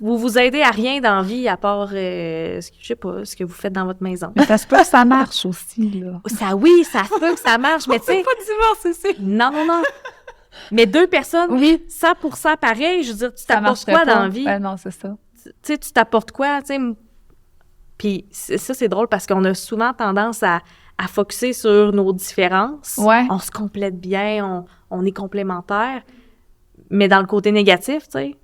Vous vous aidez à rien dans la vie à part, je sais pas, ce que vous faites dans votre maison. Mais ça se peut que ça marche aussi, là. Ça, oui, ça peut que ça marche, mais tu sais... pas divorcer, c'est... Non. Mais deux personnes, Oui. 100% pareil, je veux dire, tu Ça t'apportes marcherait quoi pas. dans la vie? Ben non, c'est ça. Tu sais, tu t'apportes quoi, tu sais? Puis ça, c'est drôle parce qu'on a souvent tendance à focusser sur nos différences. Ouais. On se complète bien, on est complémentaires, mais dans le côté négatif, tu sais.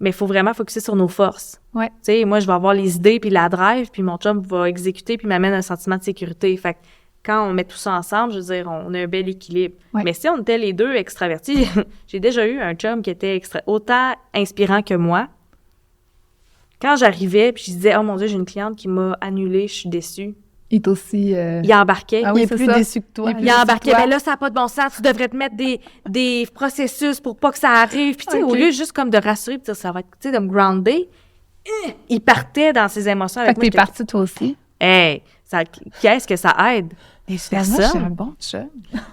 Mais il faut vraiment focusser sur nos forces. Ouais. Tu sais, moi, je vais avoir les idées puis la drive, puis mon chum va exécuter puis m'amène un sentiment de sécurité. Fait que quand on met tout ça ensemble, je veux dire, on a un bel équilibre. Ouais. Mais si on était les deux extravertis, j'ai déjà eu un chum qui était autant inspirant que moi. Quand j'arrivais, puis je disais, oh mon Dieu, j'ai une cliente qui m'a annulé, je suis déçue. Il est aussi... Il embarquait. Ah oui, il est c'est plus ça. déçu que toi. Il est plus Il déçu embarquait, que toi. ben là, ça n'a pas de bon sens, tu devrais te mettre des processus pour pas que ça arrive. Puis tu sais, Ok. au lieu juste comme de rassurer, puis de dire, ça va être, tu sais, de me grounder, il partait dans ses émotions Fait avec que moi. t'es partie, toi aussi. Hey, qu'est-ce que ça aide? Et finalement, Personne. je suis un bon chum.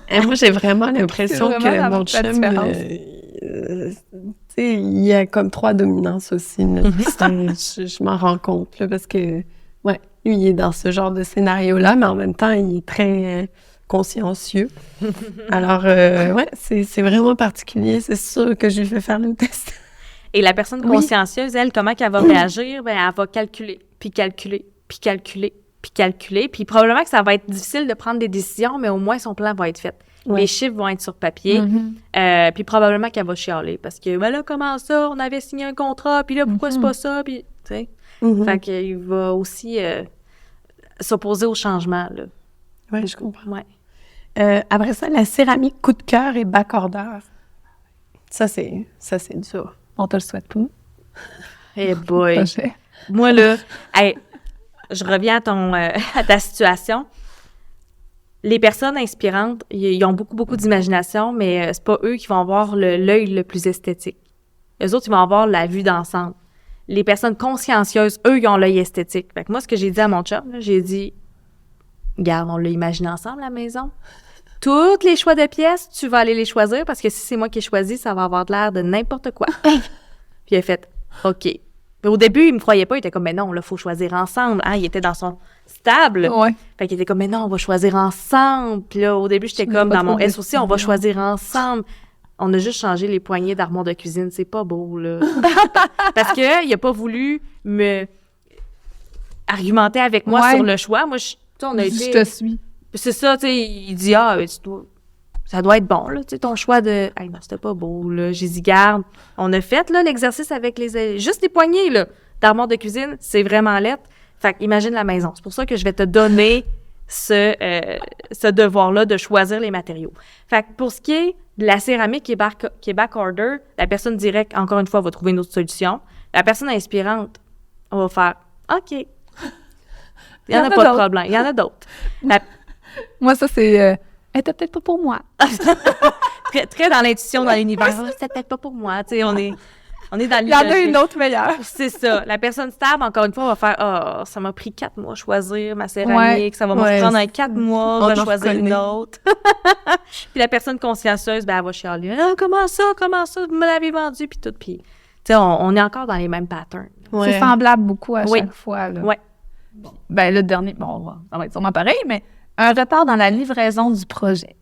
Et moi, j'ai vraiment l'impression C'est que vraiment mon la chum, différence. tu sais, il y a comme 3 dominances aussi. Là. Je m'en rends compte, là, parce que, ouais, lui, il est dans ce genre de scénario-là, mais en même temps, il est très consciencieux. Alors, ouais, c'est vraiment particulier. C'est sûr que je lui fais faire le test. Et la personne Oui. consciencieuse, elle, comment qu'elle va réagir? Ben, elle va calculer, puis calculer, puis calculer, puis calculer. Puis probablement que ça va être difficile de prendre des décisions, mais au moins son plan va être fait. Ouais. Les chiffres vont être sur papier. Puis probablement qu'elle va chialer parce que, ben là, comment ça? On avait signé un contrat, puis là, pourquoi c'est pas ça? Puis, tu sais. Fait qu'il va aussi s'opposer au changement, là. Oui, je comprends. Ouais. Après ça, la céramique coup de cœur et bacordeur. Ça, c'est dur. On te le souhaite pas. Eh boy! Projet. Moi, là, hey, je reviens à ta situation. Les personnes inspirantes, ils ont beaucoup d'imagination, mais c'est pas eux qui vont avoir l'œil le plus esthétique. Eux autres, ils vont avoir la vue d'ensemble. Les personnes consciencieuses, eux, ils ont l'œil esthétique. Fait que moi, ce que j'ai dit à mon chum, là, j'ai dit, regarde, on l'a imaginé ensemble, la maison. Tous les choix de pièces, tu vas aller les choisir parce que si c'est moi qui ai choisi, ça va avoir de l'air de n'importe quoi. Puis il a fait, OK. Mais au début, il me croyait pas. Il était comme, mais non, là, faut choisir ensemble. Hein? Il était dans son stable. Ouais. Fait qu'il était comme, mais non, on va choisir ensemble. Puis là, au début, j'étais Je comme, mets pas dans mon trop de S aussi, on va décision. choisir ensemble. on a juste changé les poignées d'armoire de cuisine. C'est pas beau, là. Parce que il a pas voulu me argumenter avec moi Ouais. sur le choix. Moi, on a Je été... te suis. C'est ça, tu sais, il dit, ça doit être bon, là, tu sais, ton choix de... Hey, non, c'était pas beau, là. J'ai dit, garde, on a fait, là, l'exercice avec juste les poignées, là, d'armoire de cuisine, c'est vraiment lettre. Fait qu'imagine la maison. C'est pour ça que je vais te donner ce devoir-là de choisir les matériaux. Fait que pour ce qui est de la céramique qui est back order, la personne directe, encore une fois, va trouver une autre solution. La personne inspirante, on va faire, OK. Il y en a pas de problème. Il y en a d'autres. Moi, ça, c'est... elle était peut-être pas pour moi. Très, très dans l'intuition, dans l'univers. C'était peut-être pas pour moi. Tu sais, on est dans Il y en a une autre meilleure. C'est ça. La personne stable, encore une fois, va faire ça m'a pris 4 mois à choisir ma céramique. Ça va me prendre 4 mois, je vais choisir une autre. Puis la personne consciencieuse, elle va chialer. Comment ça, vous me l'avez vendu, puis tout. Puis, tu sais, on est encore dans les mêmes patterns. Ouais. C'est semblable beaucoup à chaque fois. Là. Ouais. Ben, le dernier, ça va être sûrement pareil, mais un retard dans la livraison du projet.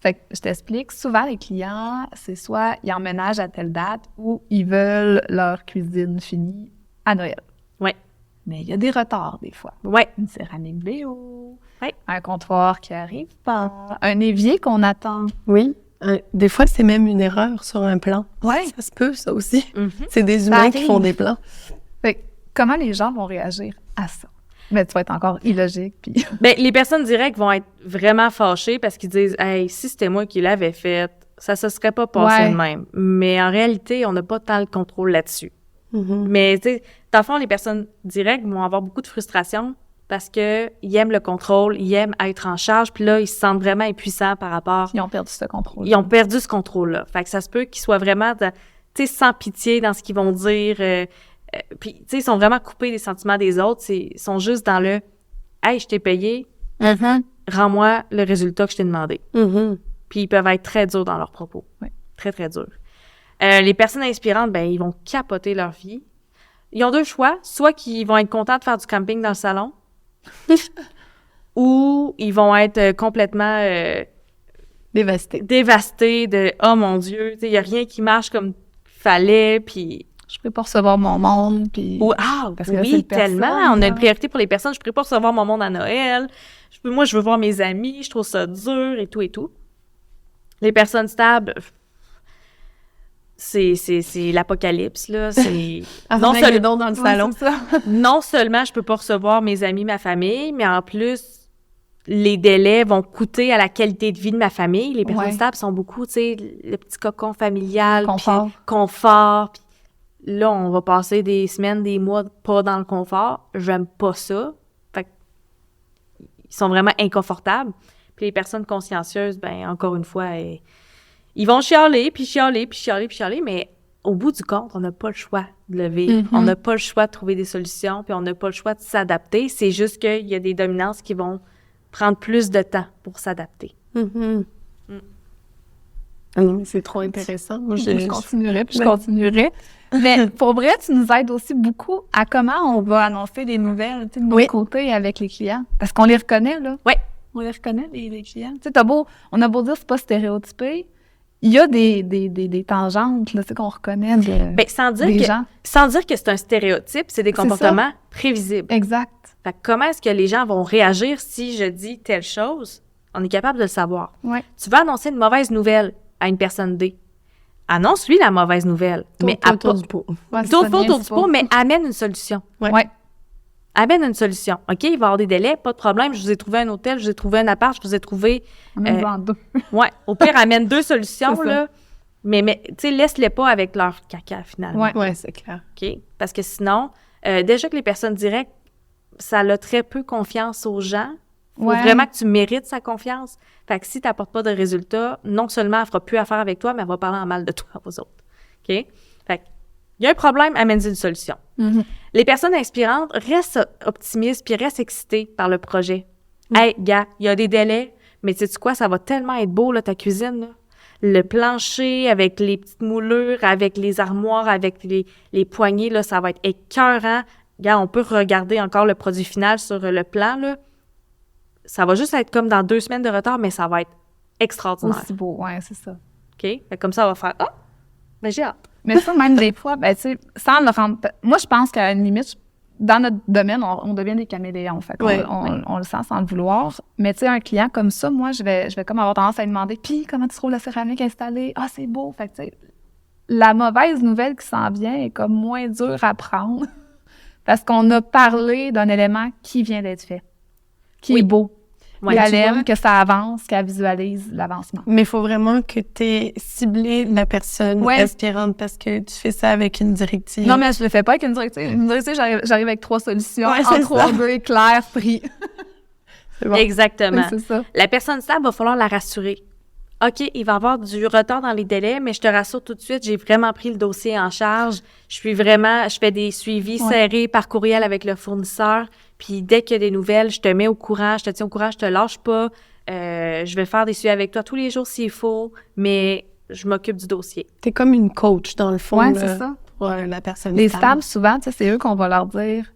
Fait que je t'explique, souvent les clients, c'est soit ils emménagent à telle date ou ils veulent leur cuisine finie à Noël. Ouais. Mais il y a des retards des fois. Ouais. Une céramique BO, ouais. Un comptoir qui arrive pas, un évier qu'on attend. Oui. Des fois, c'est même une erreur sur un plan. Ouais. Ça se peut, ça aussi. Mm-hmm. C'est des humains qui font des plans. Fait que comment les gens vont réagir à ça? Mais tu vas être encore illogique. Puis... Ben, les personnes directes vont être vraiment fâchées parce qu'ils disent « Hey, si c'était moi qui l'avais fait, ça se serait pas passé de même. » Mais en réalité, on n'a pas tant le contrôle là-dessus. Mm-hmm. Mais, tu sais, dans le fond, les personnes directes vont avoir beaucoup de frustration parce qu'ils aiment le contrôle, ils aiment être en charge, puis là, ils se sentent vraiment impuissants par rapport... Ils ont perdu ce contrôle. Ils ont perdu ce contrôle-là. Fait que ça se peut qu'ils soient vraiment, tu sais, sans pitié dans ce qu'ils vont dire... puis, tu sais, ils sont vraiment coupés des sentiments des autres. Ils sont juste dans le « Hey, je t'ai payé, rends-moi le résultat que je t'ai demandé. Mm-hmm. » Puis, ils peuvent être très durs dans leurs propos. Oui. Très, très durs. Les personnes inspirantes, ben ils vont capoter leur vie. Ils ont 2 choix. Soit qu'ils vont être contents de faire du camping dans le salon, ou ils vont être complètement dévastés de « Oh mon Dieu, il n'y a rien qui marche comme il fallait. » Puis je ne peux pas recevoir mon monde, puis... Parce que oui, tellement! On a une priorité pour les personnes. Je ne pourrais pas recevoir mon monde à Noël. Moi, je veux voir mes amis. Je trouve ça dur et tout et tout. Les personnes stables, c'est l'apocalypse, là. C'est... non dans le salon. Non seulement je peux pas recevoir mes amis, ma famille, mais en plus, les délais vont coûter à la qualité de vie de ma famille. Les personnes stables sont beaucoup, tu sais, le petit cocon familial, confort. Puis là, on va passer des semaines, des mois pas dans le confort. J'aime pas ça. Fait ils sont vraiment inconfortables. Puis les personnes consciencieuses, ben encore une fois, ils vont chialer, mais au bout du compte, on n'a pas le choix de le vivre. On n'a pas le choix de trouver des solutions, puis on n'a pas le choix de s'adapter. C'est juste qu'il y a des dominances qui vont prendre plus de temps pour s'adapter. Mm-hmm. C'est trop intéressant. Moi, je continuerai. Mais pour vrai, tu nous aides aussi beaucoup à comment on va annoncer les nouvelles, tu sais, de notre côté avec les clients. Parce qu'on les reconnaît, là. Oui. On les reconnaît, les clients. Tu sais, on a beau dire que c'est pas stéréotypé, il y a des tangentes, là, tu sais, qu'on reconnaît sans dire que c'est un stéréotype, c'est des comportements prévisibles. Exact. Fait que comment est-ce que les gens vont réagir si je dis telle chose? On est capable de le savoir. Ouais. Tu vas annoncer une mauvaise nouvelle à une personne D. Annonce-lui la mauvaise nouvelle. Autour du pot. Autour du pot, mais amène une solution. Ouais. Amène une solution. OK, il va y avoir des délais, pas de problème. Je vous ai trouvé un hôtel, je vous ai trouvé un appart, je vous ai trouvé... Amène-en 2. Ouais. Au pire, amène 2 solutions, là. Mais tu sais, laisse-les pas avec leur caca, finalement. Ouais, c'est clair. OK? Parce que sinon, déjà que les personnes directes, ça a très peu confiance aux gens. Faut vraiment que tu mérites sa confiance. Fait que si tu n'apportes pas de résultats, non seulement elle fera plus affaire avec toi, mais elle va parler en mal de toi aux autres. OK? Fait que, il y a un problème, amène une solution. Mm-hmm. Les personnes inspirantes restent optimistes puis restent excitées par le projet. Hey, gars, il y a des délais, mais sais-tu quoi, ça va tellement être beau, là, ta cuisine, là. Le plancher avec les petites moulures, avec les armoires, avec les poignées, là, ça va être écœurant. Gars, on peut regarder encore le produit final sur le plan, là. Ça va juste être comme dans 2 semaines de retard, mais ça va être extraordinaire. Aussi beau, ouais, c'est ça. OK? Fait que comme ça, on va faire « Ah! Ben j'ai hâte. » Mais ça, même des fois, ben, tu sais, sans le rendre... Moi, je pense qu'à une limite, dans notre domaine, on devient des caméléons. Fait qu'on on le sent sans le vouloir. Mais tu sais, un client comme ça, moi, je vais comme avoir tendance à lui demander « Puis, comment tu trouves la céramique installée? Ah, c'est beau! » Fait que, tu sais, la mauvaise nouvelle qui s'en vient est comme moins dure à prendre parce qu'on a parlé d'un élément qui vient d'être fait, qui est beau. Ouais, qu'elle tu vois. aime, que ça avance, qu'elle visualise l'avancement. Mais il faut vraiment que tu aies ciblé la personne aspirante parce que tu fais ça avec une directive. Non, mais je le fais pas avec une directive. Une directive, j'arrive avec 3 solutions, Ouais, en c'est 3-2, clair, prix. C'est bon. Exactement. C'est ça. La personne stable, va falloir la rassurer. OK, il va y avoir du retard dans les délais, mais je te rassure tout de suite, j'ai vraiment pris le dossier en charge. Je fais des suivis serrés par courriel avec le fournisseur. Puis dès qu'il y a des nouvelles, je te mets au courant, je te tiens au courant, je te lâche pas. Je vais faire des suivis avec toi tous les jours s'il faut, mais je m'occupe du dossier. T'es comme une coach, dans le fond, Ouais, là, c'est ça. pour la personne Les stable. stables, souvent, tu sais, c'est eux qu'on va leur dire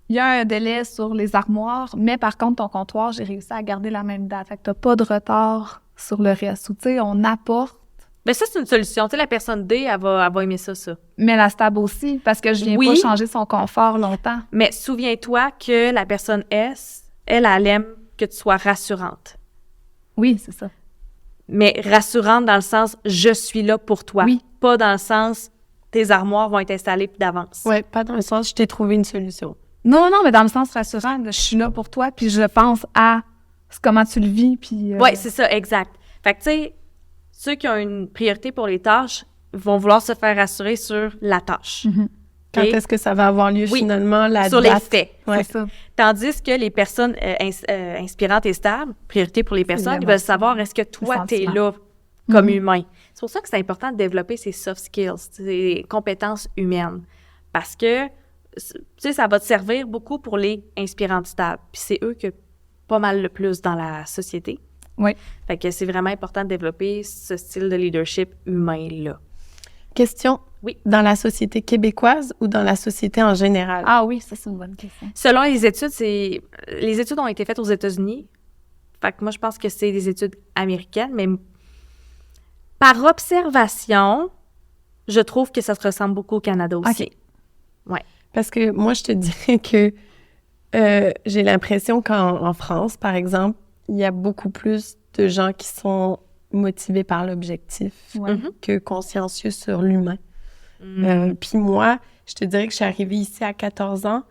il y a un délai sur les armoires, mais par contre, ton comptoir, j'ai réussi à garder la même date. Fait que t'as pas de retard sur le reste. Ou, tu sais, on apporte. Ben ça, c'est une solution. Tu sais, la personne D, elle va aimer ça. Mais la stable aussi, parce que je viens pas changer son confort longtemps. Mais souviens-toi que la personne S, elle aime que tu sois rassurante. Oui, c'est ça. Mais rassurante dans le sens « je suis là pour toi Oui. ». Pas dans le sens « tes armoires vont être installées d'avance ». Ouais, pas dans le sens « je t'ai trouvé une solution ». Non, mais dans le sens rassurant, je suis là pour toi, puis je pense à comment tu le vis, puis... Oui, c'est ça, exact. Fait que, tu sais, ceux qui ont une priorité pour les tâches vont vouloir se faire rassurer sur la tâche. Mhm. Quand est-ce que ça va avoir lieu, finalement, la sur date? les faits. Ouais. C'est ça. Tandis que les personnes inspirantes et stables, priorité pour les personnes, ils veulent savoir est-ce que toi, tu es là comme humain. C'est pour ça que c'est important de développer ces soft skills, ces compétences humaines. Parce que, tu sais, ça va te servir beaucoup pour les inspirantes stables. Puis c'est eux qui ont pas mal le plus dans la société. Oui. Fait que c'est vraiment important de développer ce style de leadership humain-là. Question. Oui. Dans la société québécoise ou dans la société en général? Ah oui, ça, c'est une bonne question. Selon les études, les études ont été faites aux États-Unis. Fait que moi, je pense que c'est des études américaines, mais par observation, je trouve que ça se ressemble beaucoup au Canada aussi. OK. Ouais. Parce que moi, je te dirais que j'ai l'impression qu'en France, par exemple, il y a beaucoup plus de gens qui sont motivés par l'objectif que consciencieux sur l'humain. Puis moi, je te dirais que je suis arrivée ici à 14 ans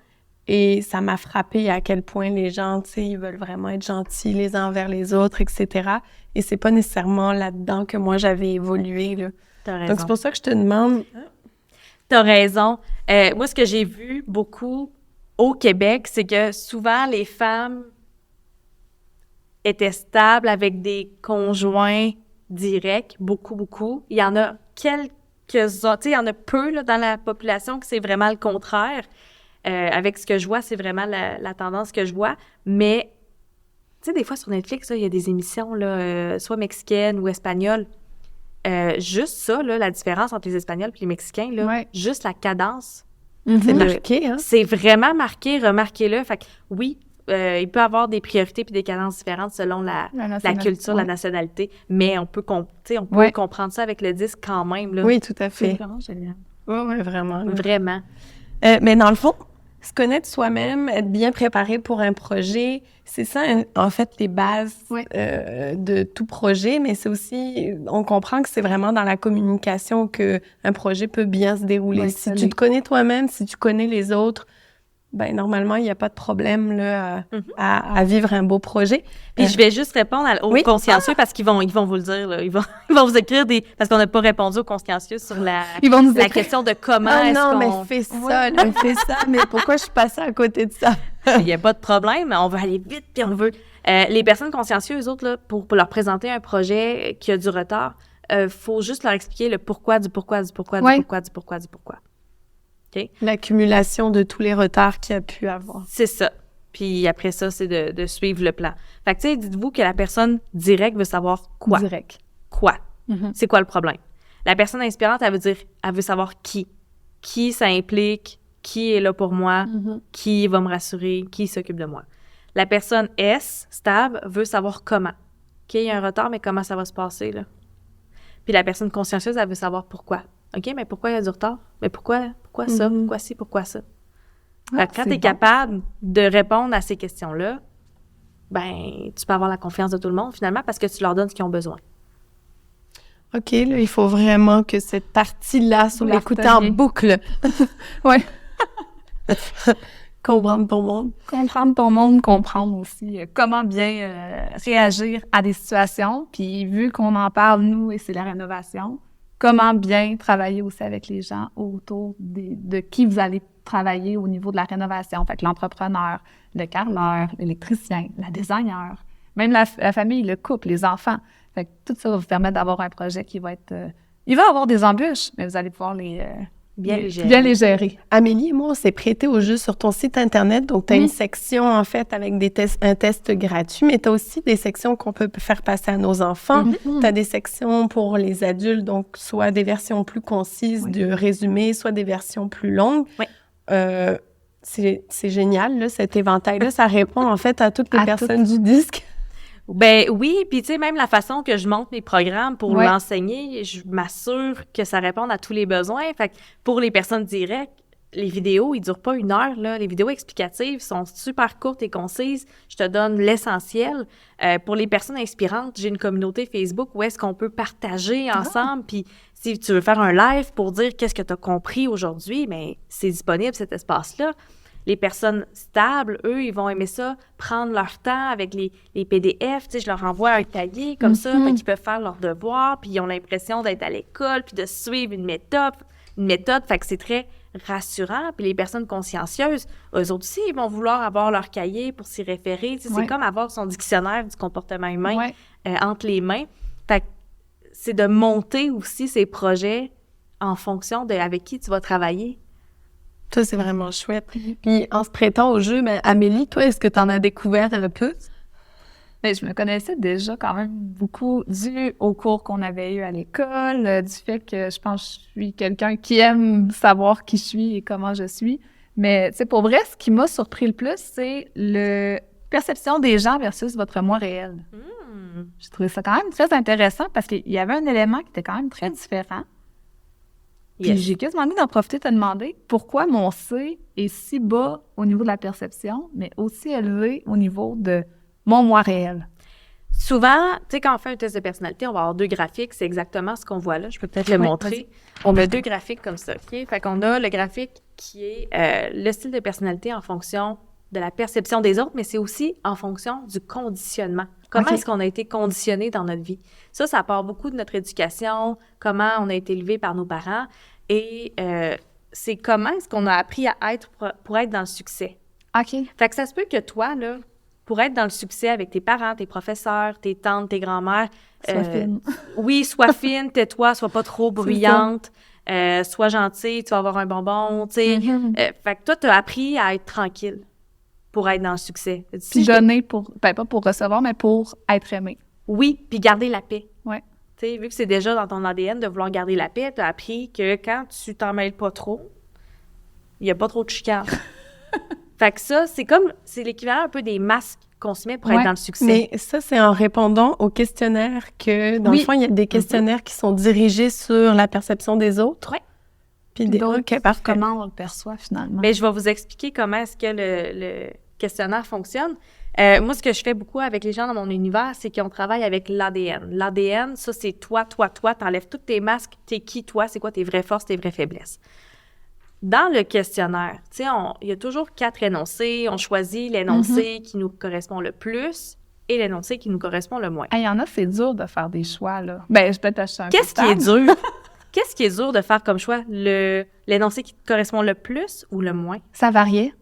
et ça m'a frappée à quel point les gens, tu sais, ils veulent vraiment être gentils les uns envers les autres, etc. Et c'est pas nécessairement là-dedans que moi, j'avais évolué, là. T'as raison. Donc, c'est pour ça que je te demande... T'as raison. Moi, ce que j'ai vu beaucoup au Québec, c'est que souvent, les femmes étaient stables avec des conjoints directs, beaucoup. Il y en a quelques-uns, tu sais, il y en a peu là, dans la population que c'est vraiment le contraire. Avec ce que je vois, c'est vraiment la tendance que je vois. Mais, tu sais, des fois, sur Netflix, il y a des émissions, là, soit mexicaines ou espagnoles. Juste ça, là, la différence entre les Espagnols et les Mexicains, là, juste la cadence. C'est marqué, hein? C'est vraiment marqué, remarquez-le. Fait que oui, il peut y avoir des priorités puis des cadences différentes selon la culture, la nationalité, mais on peut comprendre ça avec le disque quand même. Là. Oui, tout à fait. C'est vraiment génial. Oui, vraiment. Là. Vraiment. Mais dans le fond, se connaître soi-même, être bien préparé pour un projet, c'est ça, en fait, les bases de tout projet, mais c'est aussi, on comprend que c'est vraiment dans la communication qu'un projet peut bien se dérouler. Si tu te connais toi-même, si tu connais les autres, ben normalement, il n'y a pas de problème là, à vivre un beau projet. Puis je vais juste répondre aux consciencieux parce qu'ils vont vous le dire. Là. Ils vont vous écrire parce qu'on n'a pas répondu aux consciencieux sur la question de comment est-ce qu'on... non, mais fais ça, là, fais ça. Mais pourquoi je suis passée à côté de ça? Il n'y a pas de problème. On veut aller vite puis on veut... les personnes consciencieuses, eux autres, là, pour leur présenter un projet qui a du retard, faut juste leur expliquer le pourquoi du pourquoi. Okay. L'accumulation de tous les retards qu'il y a pu avoir. C'est ça. Puis après ça, c'est de suivre le plan. Fait que, tu sais, dites-vous que la personne directe veut savoir quoi. Direct. Quoi? C'est quoi le problème? La personne inspirante, elle veut savoir qui. Qui ça implique, qui est là pour moi, qui va me rassurer, qui s'occupe de moi. La personne S, stable, veut savoir comment. OK, il y a un retard, mais comment ça va se passer, là? Puis la personne consciencieuse, elle veut savoir pourquoi. OK, mais pourquoi il y a du retard? Mais pourquoi ça? Pourquoi ci? Pourquoi ça? Fait que quand tu es capable de répondre à ces questions-là, ben tu peux avoir la confiance de tout le monde, finalement, parce que tu leur donnes ce qu'ils ont besoin. OK, là, il faut vraiment que cette partie-là soit écoutée en boucle. Oui. Comprendre ton monde. Comprendre ton monde, comprendre aussi comment bien réagir à des situations. Puis vu qu'on en parle, nous, et c'est la rénovation, comment bien travailler aussi avec les gens autour de qui vous allez travailler au niveau de la rénovation. Fait que l'entrepreneur, le carreleur, l'électricien, la designer, même la famille, le couple, les enfants. Fait que tout ça va vous permettre d'avoir un projet qui va être... il va avoir des embûches, mais vous allez pouvoir bien les gérer. Amélie et moi, on s'est prêté au jeu sur ton site Internet. Donc, tu as une section, en fait, avec un test gratuit, mais tu as aussi des sections qu'on peut faire passer à nos enfants. Tu as des sections pour les adultes, donc soit des versions plus concises de résumé, soit des versions plus longues. Oui. C'est génial, là, cet éventail-là. Ça répond, en fait, à toutes les personnes du disque. Ben oui, puis tu sais, même la façon que je monte mes programmes pour l'enseigner, je m'assure que ça réponde à tous les besoins. Fait que pour les personnes directes, les vidéos, ils durent pas 1 heure, là. Les vidéos explicatives sont super courtes et concises. Je te donne l'essentiel. Pour les personnes inspirantes, j'ai une communauté Facebook où est-ce qu'on peut partager ensemble. Puis si tu veux faire un live pour dire qu'est-ce que tu as compris aujourd'hui, bien, c'est disponible, cet espace-là. Les personnes stables, eux, ils vont aimer ça, prendre leur temps avec les PDF. Tu sais, je leur envoie un cahier comme ça, fait qu'ils peuvent faire leurs devoirs, puis ils ont l'impression d'être à l'école, puis de suivre une méthode, fait que c'est très rassurant. Puis les personnes consciencieuses, eux autres aussi, ils vont vouloir avoir leur cahier pour s'y référer. Tu sais, c'est comme avoir son dictionnaire du comportement humain entre les mains. Fait que c'est de monter aussi ces projets en fonction de avec qui tu vas travailler. Ça, c'est vraiment chouette. Puis, en se prêtant au jeu, ben, Amélie, toi, est-ce que tu en as découvert un peu? Bien, je me connaissais déjà quand même beaucoup dû aux cours qu'on avait eu à l'école, du fait que je pense que je suis quelqu'un qui aime savoir qui je suis et comment je suis. Mais, tu sais, pour vrai, ce qui m'a surpris le plus, c'est la perception des gens versus votre moi réel. J'ai trouvé ça quand même très intéressant parce qu'il y avait un élément qui était quand même très différent. Puis j'ai quasiment envie d'en profiter de te demander pourquoi mon C est si bas au niveau de la perception, mais aussi élevé au niveau de mon moi réel. Souvent, tu sais, quand on fait un test de personnalité, on va avoir 2 graphiques. C'est exactement ce qu'on voit là. Je peux peut-être le montrer. On a 2 graphiques comme ça, OK? Fait qu'on a le graphique qui est le style de personnalité en fonction de la perception des autres, mais c'est aussi en fonction du conditionnement. Comment est-ce qu'on a été conditionné dans notre vie? Ça part beaucoup de notre éducation, comment on a été élevé par nos parents, et c'est comment est-ce qu'on a appris à être pour être dans le succès. OK. Fait que ça se peut que toi, là, pour être dans le succès avec tes parents, tes professeurs, tes tantes, tes grands-mères... Sois fine. Oui, sois fine, tais-toi, sois pas trop bruyante, sois gentille, tu vas avoir un bonbon, tu sais. Fait que toi, tu as appris à être tranquille pour être dans le succès. Puis donner pour... Ben, pas pour recevoir, mais pour être aimé. Oui, puis garder la paix. Oui. Tu sais, vu que c'est déjà dans ton ADN de vouloir garder la paix, tu as appris que quand tu t'en mêles pas trop, il y a pas trop de chicanes. Fait que ça, c'est l'équivalent un peu des masques qu'on se met pour être dans le succès. Mais ça, c'est en répondant aux questionnaires que, dans le fond, il y a des questionnaires qui sont dirigés sur la perception des autres. Oui. Puis d'autres, comment on le perçoit, finalement. Bien, je vais vous expliquer comment est-ce que le questionnaire fonctionne. Moi, ce que je fais beaucoup avec les gens dans mon univers, c'est qu'on travaille avec l'ADN. L'ADN, ça, c'est toi. T'enlèves tous tes masques. T'es qui, toi? C'est quoi tes vraies forces, tes vraies faiblesses? Dans le questionnaire, tu sais, il y a toujours 4 énoncés. On choisit l'énoncé qui nous correspond le plus et l'énoncé qui nous correspond le moins. Il y en a, c'est dur de faire des choix, là. Ben, je peux t'acheter un peu Qu'est-ce qui est dur? Qu'est-ce qui est dur de faire comme choix? L'énoncé qui te correspond le plus ou le moins? Ça variait.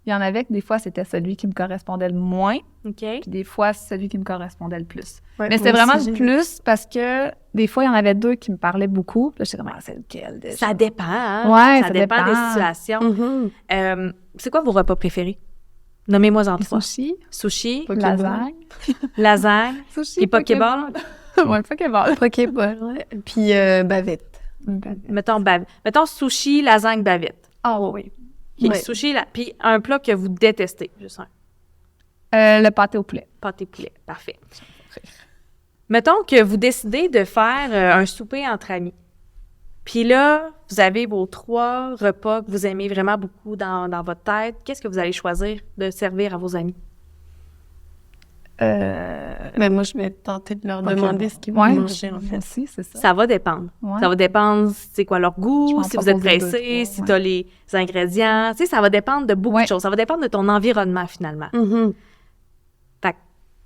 Il y en avait que des fois, c'était celui qui me correspondait le moins. OK. Puis des fois, celui qui me correspondait le plus. Ouais, mais c'était vraiment le plus parce que des fois, il y en avait 2 qui me parlaient beaucoup. Puis là, j'étais comme, c'est lequel déjà? Ça dépend, hein? Ouais, ça dépend des situations. C'est quoi vos repas préférés? Nommez-moi-en 3. Sushi. Lasagne. Sushi. Et Pokéball. Ouais, Pokéball. Pokéball, ouais. Puis bavette. Mettons sushi, lasagne, bavette. Ah oui. Okay, sushi, puis un plat que vous détestez, juste un. Le pâté au poulet. Pâté poulet, parfait. Mettons que vous décidez de faire un souper entre amis. Puis là, vous avez vos 3 repas que vous aimez vraiment beaucoup dans votre tête. Qu'est-ce que vous allez choisir de servir à vos amis? Mais moi, je vais tenter de leur demander ce qu'ils vont manger, en fait. Aussi, c'est ça. Ça va dépendre. Ouais. Ça va dépendre c'est quoi leur Je goût, m'en si vous êtes proposais pressé, 2, si 3, tu as les ingrédients. Tu sais, ça va dépendre de beaucoup de choses. Ça va dépendre de ton environnement, finalement. Mhm. Fait que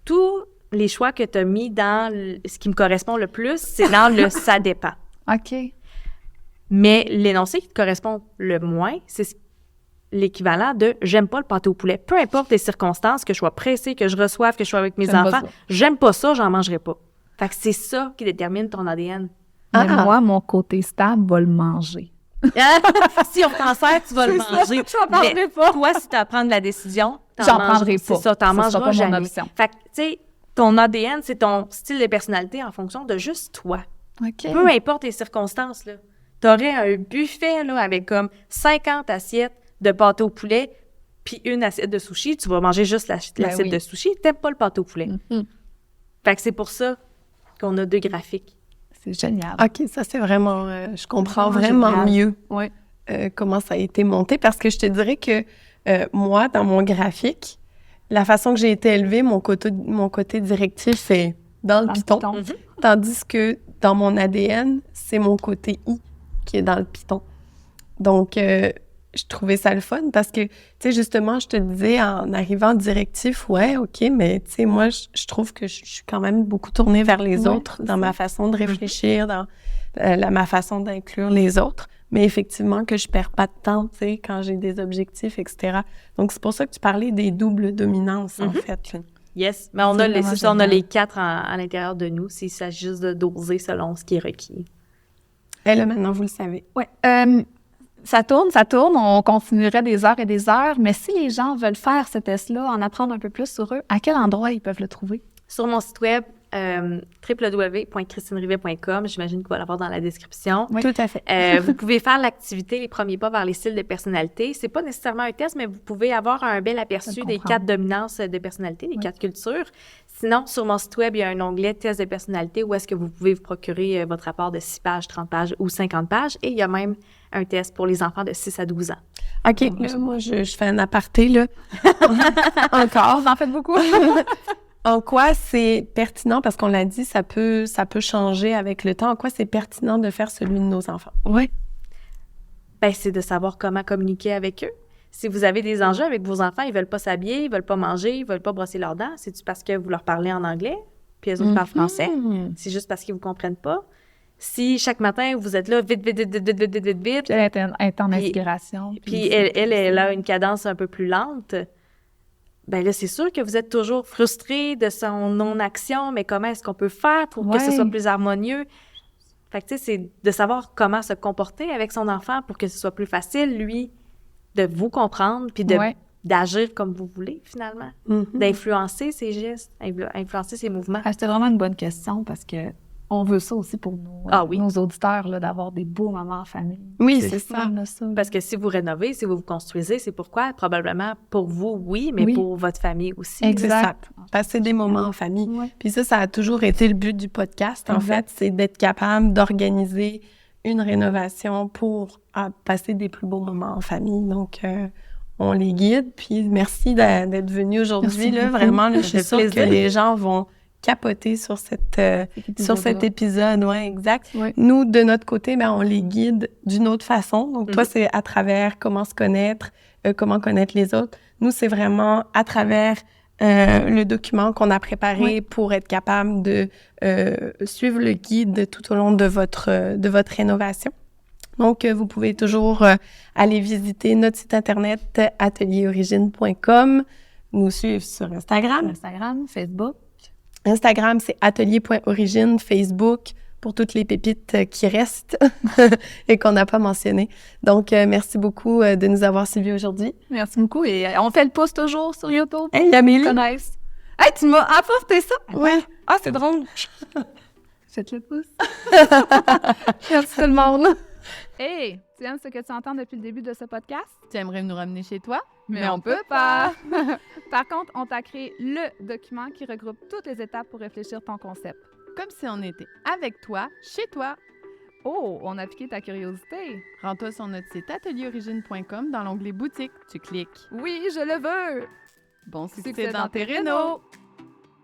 tous les choix que tu as mis dans ce qui me correspond le plus, c'est dans le « ça dépend ». OK. Mais l'énoncé qui te correspond le moins, c'est l'équivalent de « j'aime pas le pâté au poulet ». Peu importe les circonstances, que je sois pressée, que je reçoive, que je sois avec mes J'aime pas enfants, ça. j'aime pas ça, j'en mangerai pas. Fait que c'est ça qui détermine ton ADN. Mais moi, mon côté stable va le manger. Si on t'en sert, tu vas le manger. J'en parlerai pas. Toi, si tu as à prendre la décision, J'en prendrai pas. C'est ça, t'en Ça sera mangeras pas mon jamais. option. Fait que, tu sais, ton ADN, c'est ton style de personnalité en fonction de juste toi. OK. Peu importe les circonstances, là. T'aurais un buffet, là, avec comme 50 assiettes de pâté au poulet, puis une assiette de sushi. Tu vas manger juste l'assiette oui. de sushi. T'aimes pas le pâté au poulet. Mhm. Fait que c'est pour ça qu'on a 2 graphiques. C'est génial. OK, ça, c'est vraiment... je comprends Vraiment vraiment génial. mieux Ouais. comment ça a été monté, parce que je te dirais que moi, dans mon graphique, la façon que j'ai été élevée, mon côté directif est dans le piton, tandis que dans mon ADN, c'est mon côté I qui est dans le piton. Donc, je trouvais ça le fun parce que, tu sais, justement, je te disais en arrivant directif, ouais, OK, mais tu sais, moi, je trouve que je suis quand même beaucoup tournée vers les autres dans ma façon de réfléchir, dans ma façon d'inclure les autres. Mais effectivement, que je perds pas de temps, tu sais, quand j'ai des objectifs, etc. Donc, c'est pour ça que tu parlais des doubles dominances, en fait. là. Yes, mais on a, vraiment c'est ça, on a génial. les 4 à l'intérieur de nous, s'il s'agit juste de doser selon ce qui est requis. Et là, maintenant, vous le savez. Ouais. Ça tourne, on continuerait des heures et des heures, mais si les gens veulent faire ce test-là, en apprendre un peu plus sur eux, à quel endroit ils peuvent le trouver? Sur mon site web, www.christinerivet.com, j'imagine qu'il va l'avoir dans la description. Oui. Tout à fait. Vous pouvez faire l'activité Les premiers pas vers les styles de personnalité. C'est pas nécessairement un test, mais vous pouvez avoir un bel aperçu des 4 dominances de personnalité, des 4 cultures. Sinon, sur mon site web, il y a un onglet test de personnalité où est-ce que vous pouvez vous procurer votre rapport de 6 pages, 30 pages ou 50 pages. Et il y a même un test pour les enfants de 6 à 12 ans. OK, là, moi, je fais un aparté, là. Encore. Vous en faites beaucoup? En quoi c'est pertinent, parce qu'on l'a dit, ça peut changer avec le temps. En quoi c'est pertinent de faire celui de nos enfants? Oui. Ben, c'est de savoir comment communiquer avec eux. Si vous avez des enjeux avec vos enfants, ils veulent pas s'habiller, ils veulent pas manger, ils veulent pas brosser leurs dents, c'est-tu parce que vous leur parlez en anglais, puis eux autres parlent français? C'est juste parce qu'ils vous comprennent pas? Si chaque matin, vous êtes là, vite, Puis elle est en inspiration. puis elle a une cadence un peu plus lente, ben là, c'est sûr que vous êtes toujours frustré de son non-action, mais comment est-ce qu'on peut faire pour que ce soit plus harmonieux? Fait que, tu sais, c'est de savoir comment se comporter avec son enfant pour que ce soit plus facile, lui, de vous comprendre, puis d'agir comme vous voulez, finalement. D'influencer ses gestes, influencer ses mouvements. Ah, c'était vraiment une bonne question parce que on veut ça aussi pour nos auditeurs, là, d'avoir des beaux moments en famille. Oui, c'est ça. fun, là, ça. Parce que si vous rénovez, si vous vous construisez, c'est pourquoi? Probablement pour vous, oui, mais pour votre famille aussi. Exact. Passer des moments en famille. Ouais. Puis ça a toujours été le but du podcast, en fait, c'est d'être capable d'organiser une rénovation pour passer des plus beaux moments en famille. Donc, on les guide. Puis merci d'être venu aujourd'hui. Là, vraiment, là, je suis sûre que les gens vont capoter sur cet épisode. Ouais, exact. Ouais. Nous, de notre côté, on les guide d'une autre façon. Donc, toi, c'est à travers comment se connaître, comment connaître les autres. Nous, c'est vraiment à travers le document qu'on a préparé pour être capable de suivre le guide tout au long de votre rénovation. Donc, vous pouvez toujours aller visiter notre site internet atelierorigine.com, nous suivre sur Instagram. Facebook. Instagram, c'est atelier.origine, Facebook, pour toutes les pépites qui restent et qu'on n'a pas mentionnées. Donc, merci beaucoup de nous avoir suivis aujourd'hui. Merci beaucoup. Et on fait le pouce toujours sur YouTube. Hey, Amélie! Connaissent. Hey, tu m'as apporté ça? Oui. Ah, c'est drôle. Faites le pouce. Merci tout le monde. Hey, tu aimes ce que tu entends depuis le début de ce podcast? Tu aimerais nous ramener chez toi? Mais on peut pas. Par contre, on t'a créé le document qui regroupe toutes les étapes pour réfléchir ton concept. comme si on était avec toi, chez toi. Oh, on a piqué ta curiosité. Rends-toi sur notre site atelierorigine.com dans l'onglet boutique. Tu cliques. Oui, je le veux. Bon succès dans tes rénaux!